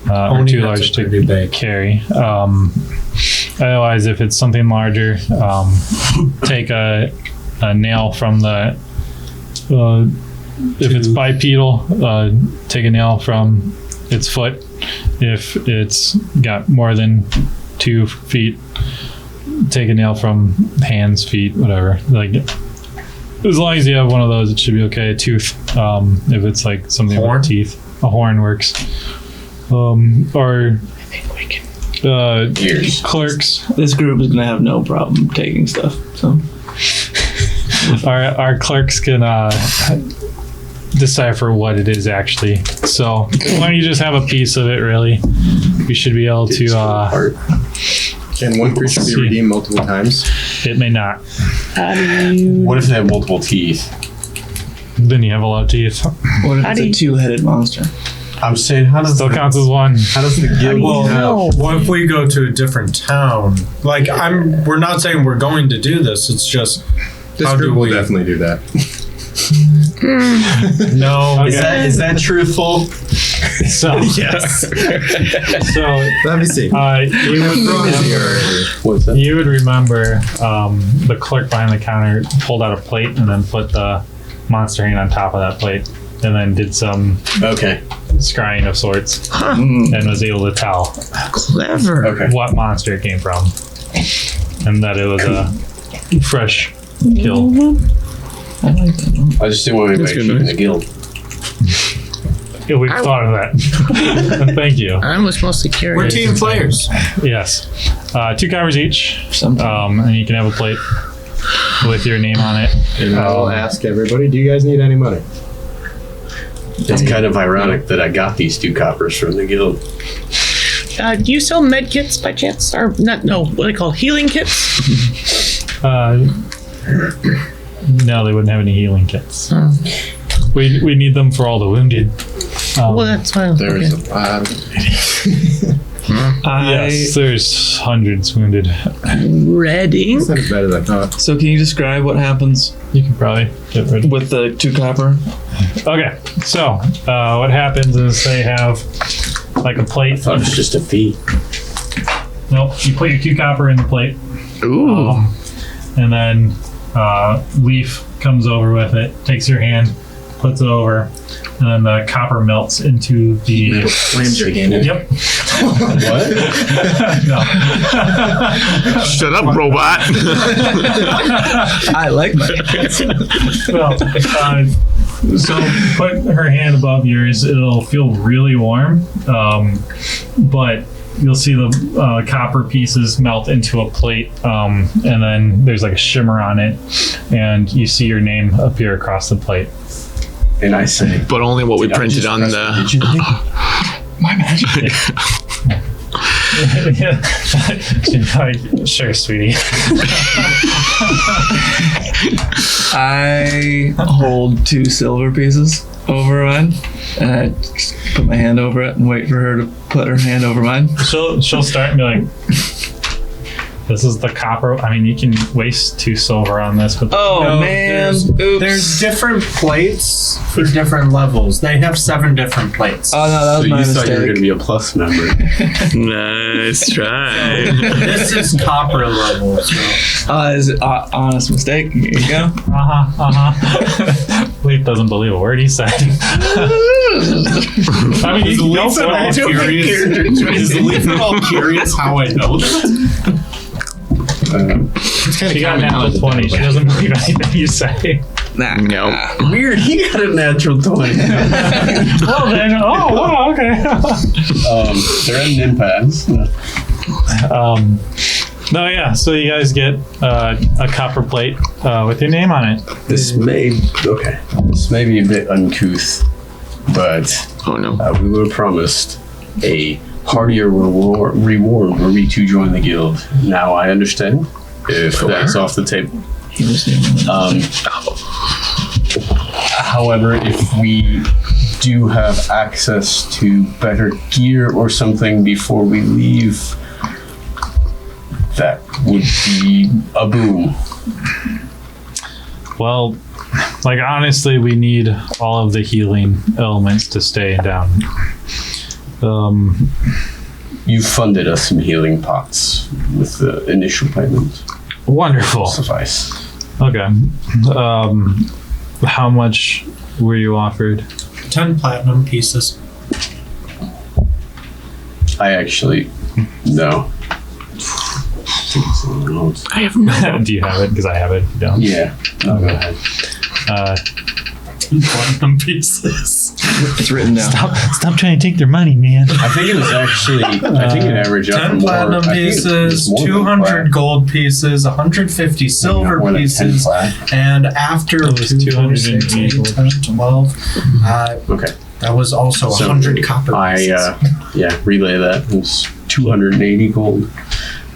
or Oni too has large a pretty to big. carry. Otherwise, if it's something larger, take a nail from the. If it's bipedal, take a nail from its foot. If it's got more than 2 feet, take a nail from hands, feet, whatever. Like, as long as you have one of those, it should be okay. A tooth, if it's like something Horn? with teeth, a horn works. Our clerks. This group is gonna have no problem taking stuff. So Our clerks can decipher what it is actually. So as long as you just have a piece of it, really, we should be able to. Can one creature be redeemed multiple times? It may not. What if they have multiple teeth? Then you have a lot of teeth. what if it's a two-headed monster? I'm saying, how does Still counts as one. how does the guild? Well, what if we go to a different town? Like, we're not saying we're going to do this. It's just This how group do will we? definitely do that. No. Is that truthful? So Yes. so Let me see. What's that? you would remember the clerk behind the counter pulled out a plate and then put the monster hand on top of that plate and then did some Okay. scrying of sorts and was able to tell Clever. Okay. what monster it came from and that it was a fresh kill. I like that one. I just didn't want anybody good, shooting nice. the guild. Yeah, we've thought of that. And thank you. I was mostly curious. We're team players. Yes. 2 coppers each. Something. And you can have a plate with your name on it. And I will ask everybody, do you guys need any money? It's kind of ironic that I got these 2 coppers from the guild. Do you sell med kits by chance? Or not? No, what do they call healing kits? No, they wouldn't have any healing kits. Oh. We need them for all the wounded. Well, that's fine. There's Okay. a lot of Yes, there's hundreds wounded. Red ink. It's not as bad as I thought. So can you describe what happens You can probably get rid of. with the 2 copper? Okay, so what happens is they have like a plate. I thought it was just a fee. Nope, you put your 2 copper in the plate. Ooh. And then Leaf comes over with it, takes your hand, puts it over, and then the copper melts into the. Flames are again. Yep. What? No. Shut up, robot. I like that. Well, so put her hand above yours. It'll feel really warm, but you'll see the copper pieces melt into a plate, and then there's like a shimmer on it, and you see your name appear across the plate. And I say, But only what we did I printed just on press the. digitally? My magic. Like, sure, sweetie. I hold 2 silver pieces over mine, and I just put my hand over it and wait for her to put her hand over mine. She'll start and be like, "This is the copper." I mean, you can waste 2 silver on this, but Oh No, man! there's- Oops. There's different plates for different levels. They have 7 different plates. Oh no, that So was you my thought you were going to mistake. be a plus member. Nice try. This is copper level. So. Is it honest mistake? Here you go. Leaf doesn't believe a word he said. I mean, you can go for it. Is Leaf at all curious how I know that? She got an natural 20. She doesn't believe anything you say. Nah. No. Weird, he got a natural 20. Well then, oh wow, okay. They're in impasse. No, yeah. So you guys get a copper plate with your name on it. This may be a bit uncouth, but Oh no. we were promised a heartier reward were we to join the guild. Now I understand if that's off the table. However, if we do have access to better gear or something before we leave, that would be a boom. Well, like honestly, we need all of the healing elements to stay down. You funded us some healing pots with the initial payment. Wonderful. Suffice. Okay. How much were you offered? 10 platinum pieces. I actually no. I have no. Do you have it? Because I have it. If you don't. Yeah. No, go ahead. platinum pieces. It's written down. Stop trying to take their money, man. I think it was actually. I think it averaged out 10 more. platinum I think it was pieces, more than 200 flat. gold pieces, 150 silver more than 10 pieces, flat. and after It was 2, 4, 6, 280 8, 10, 12, Okay. that was also So 100 copper pieces. relay that. It was 280 gold.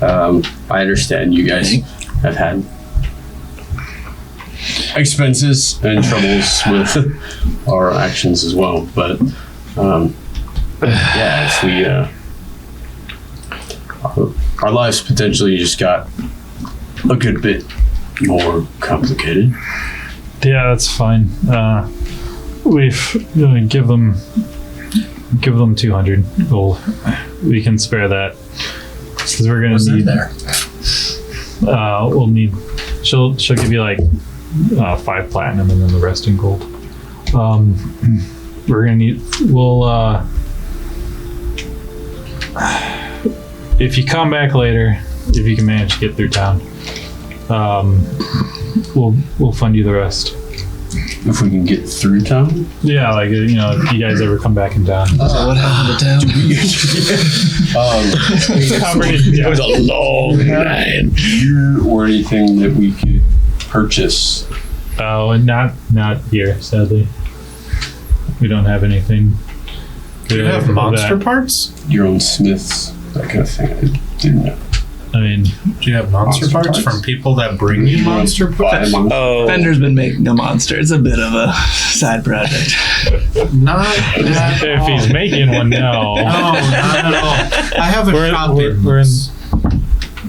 I understand you guys have had expenses and troubles with our actions as well, but if we our lives potentially just got a good bit more complicated. Yeah, that's fine. We've give them 200 gold. We can spare that because we're gonna need there. We'll need. She'll give you like 5 platinum and then the rest in gold. We're gonna need. We'll. If you come back later, if you can manage to get through town, we'll fund you the rest. If we can get through town? Yeah, like if you guys ever come back in town. What happened to town? It was a long ride. Gear or anything that we could purchase? Oh, and not here, sadly. We don't have anything. Do you have monster parts? Your own smiths, that kind of thing. I didn't know. I mean, do you have monster parts from people that bring you monster parts? Oh, Bender's been making a monster. It's a bit of a side project. Not at if all. he's making one, no. No, not at all. I have a shop in. We're in.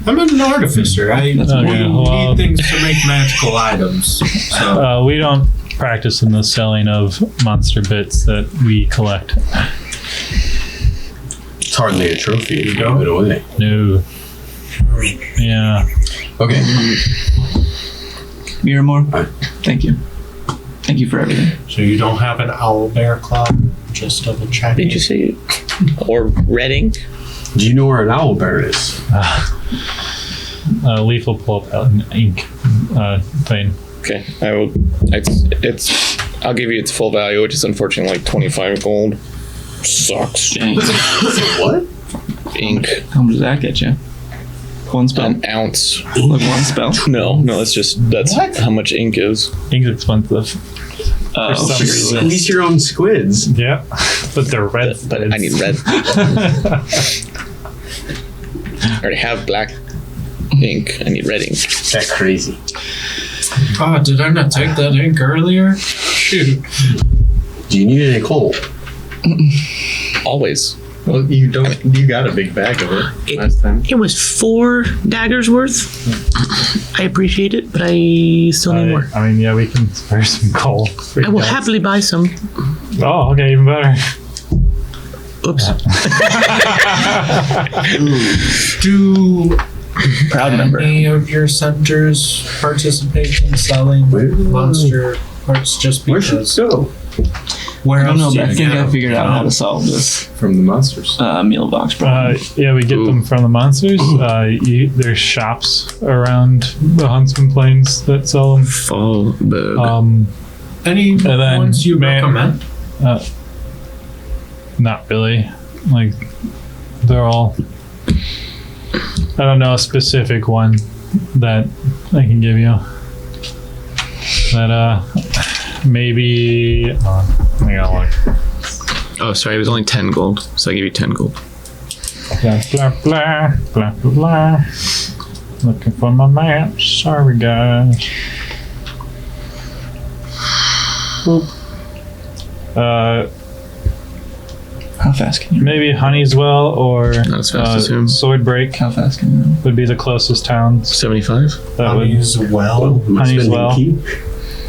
I'm an artificer. I Okay, well- need things to make magical items. So We don't practice in the selling of monster bits that we collect. It's hardly a trophy if you give it away. No. Yeah. Okay. Miramore, thank you. Thank you for everything. So you don't have an owl bear club? Just double checking. did you say? Or Reading? Do you know where an owl bear is? Leaf will pull up an ink thing. Okay, I will. It's. I'll give you its full value, which is unfortunately like 25 gold. Sucks. What? Ink. How much does that get you? One spell? An ounce. Like one spell? No, that's how much ink is. Ink's expensive. For some reason. Squeeze your own squids. Yeah, but they're red. But I need red. I already have black ink. I need red ink. That crazy. Oh, did I not take that ink earlier? Shoot. Do you need any coal? Always. Well, you don't. You got a big bag of it last time. It was 4 daggers worth. I appreciate it, but I still need more. I mean, yeah, we can spare some coal. I will happily buy some. Oh, okay, even better. Oops. Do Proud member. any of your centers participate in selling monster parts just Where should because? it go? Where I don't know, else do but I you think get I them? figured out how to solve this From the monsters. meal box problem. Yeah, we get them from the monsters. There's shops around the Huntsman Plains that sell them. Fallberg. Any And then ones you man- recommend? Not really. Like, they're all. I don't know a specific one that I can give you. But maybe. I gotta look. Oh, sorry, it was only 10 gold, so I give you 10 gold. Blah blah blah blah blah blah. Looking for my map. Sorry, guys. Boop. How fast can you? Maybe Honeyswell or Not as fast as him. Swordbreak How fast can you? would be the closest towns. 75? That would. Honey's well. Honeyswell.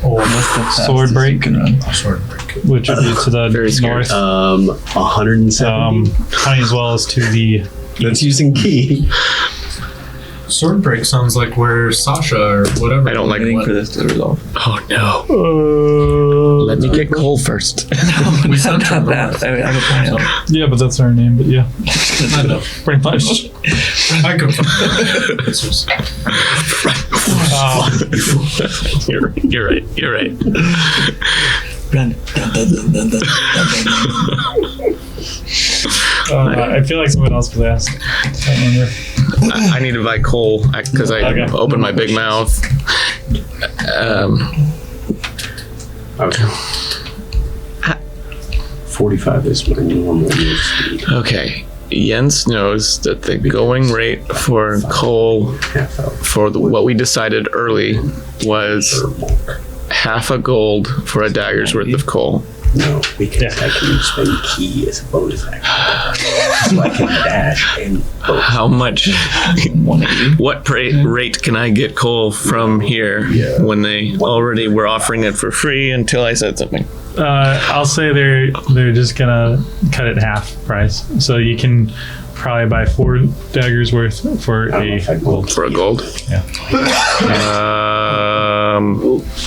What's the fastest Swordbreak. you can run? Sword break. Which would be to the Very scary. north. 170. Honeyswell is to the. That's using key. Sword break sounds like where Sasha or whatever. I don't like Waiting for this to resolve. Oh no. Let me get coal first. We sent her Not that. I have a plan. Yeah, but that's our name. But yeah, I know. pretty much. I could. You're right. Run. Dun, dun, dun, dun, dun, I feel like someone else was asked. I don't remember. I need to buy coal because I opened my big mouth. Okay. 45 is my normal move speed. Okay. Jens knows that the going rate for coal for what we decided early was half a gold for a dagger's worth of coal. No, because I can spend key as a bonus action. So I can dash and both. How much? 180. What rate can I get coal from here when they already were offering it for free until I said something? I'll say they're just gonna cut it half price, so you can probably buy 4 daggers worth for a gold. For a gold? Yeah.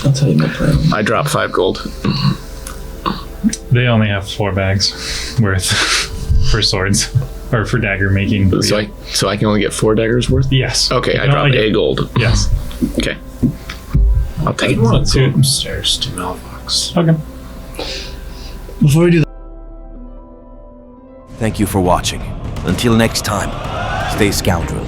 I'll tell you my plan. I dropped 5 gold. They only have 4 bags worth for swords or for dagger making. So I can only get 4 daggers worth? Yes. Okay, You I can dropped only a get- gold. Yes. Okay. I'll take it. want to go upstairs to Mailbox. Okay. Before we do that, Thank you for watching. Until next time, stay scoundrel.